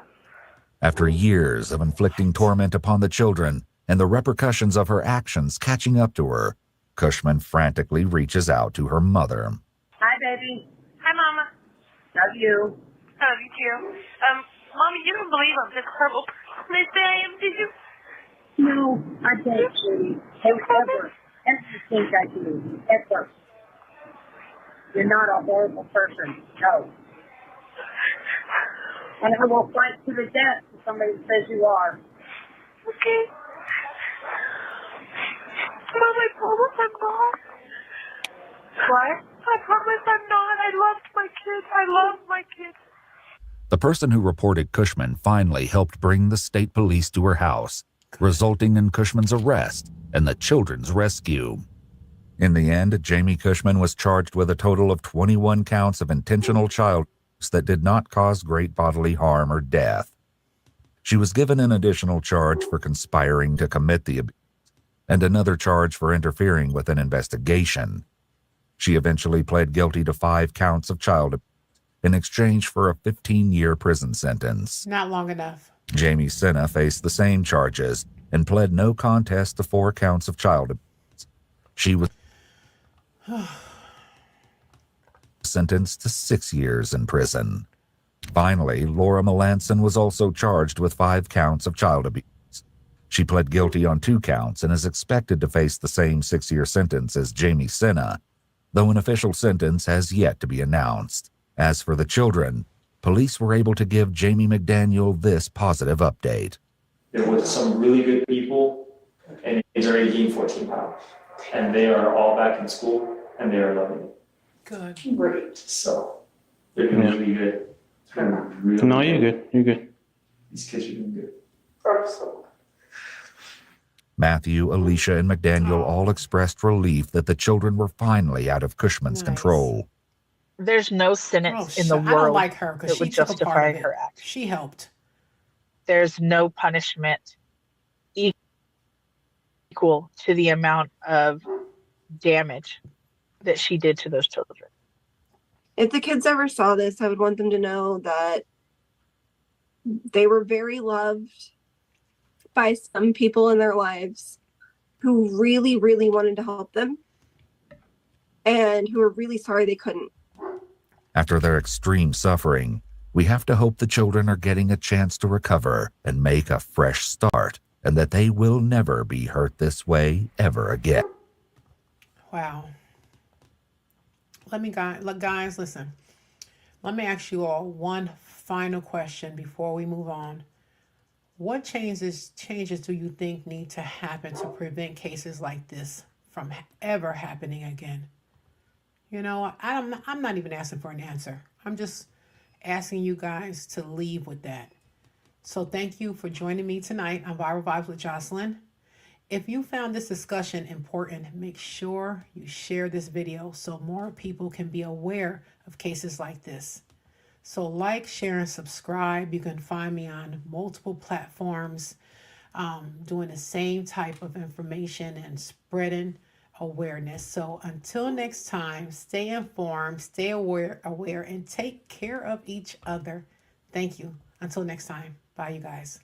After years of inflicting torment upon the children and the repercussions of her actions catching up to her, Cushman frantically reaches out to her mother. Hi, baby. Hi, Mama. Love you. I love you too. Mommy, you don't believe I'm this horrible person they say I am, do you? No, I don't, sweetie. Ever think I do. Ever. You're not a horrible person. No. And I will fight to the death if somebody says you are. Okay. Mom, I promise I'm not. What? I promise I'm not. I loved my kids. I love my kids. The person who reported Cushman finally helped bring the state police to her house, resulting in Cushman's arrest and the children's rescue. In the end, Jamie Cushman was charged with a total of 21 counts of intentional child abuse that did not cause great bodily harm or death. She was given an additional charge for conspiring to commit the abuse and another charge for interfering with an investigation. She eventually pled guilty to 5 counts of child abuse in exchange for a 15-year prison sentence. Not long enough. Jamie Senna faced the same charges and pled no contest to 4 counts of child abuse. She was sentenced to 6 years in prison. Finally, Laura Melanson was also charged with 5 counts of child abuse. She pled guilty on 2 counts and is expected to face the same 6-year sentence as Jamie Senna, though an official sentence has yet to be announced. As for the children, police were able to give Jamie McDaniel this positive update. They're with some really good people, and it's already gained 14 pounds. And they are all back in school, and they are loving it. Good. Great. So they're doing really good. Really No, you're good. You're good. These kids are doing good. Matthew, Alicia, and McDaniel all expressed relief that the children were finally out of Cushman's control. There's no sentence in the world I don't like her because that she would took a justify part of it. her action. She helped. There's no punishment equal to the amount of damage that she did to those children. If the kids ever saw this, I would want them to know that they were very loved by some people in their lives who really, really wanted to help them and who were really sorry they couldn't. After their extreme suffering, we have to hope the children are getting a chance to recover and make a fresh start, and that they will never be hurt this way ever again. Wow. Guys, listen. Let me ask you all one final question before we move on. What changes do you think need to happen to prevent cases like this from ever happening again? You know, I'm not even asking for an answer. I'm just asking you guys to leave with that. So thank you for joining me tonight on Viral Vibes with Jocelyn. If you found this discussion important, make sure you share this video so more people can be aware of cases like this. So like, share, and subscribe. You can find me on multiple platforms doing the same type of information and spreading awareness. So until next time, stay informed, stay aware, and take care of each other. Thank you. Until next time. Bye, you guys.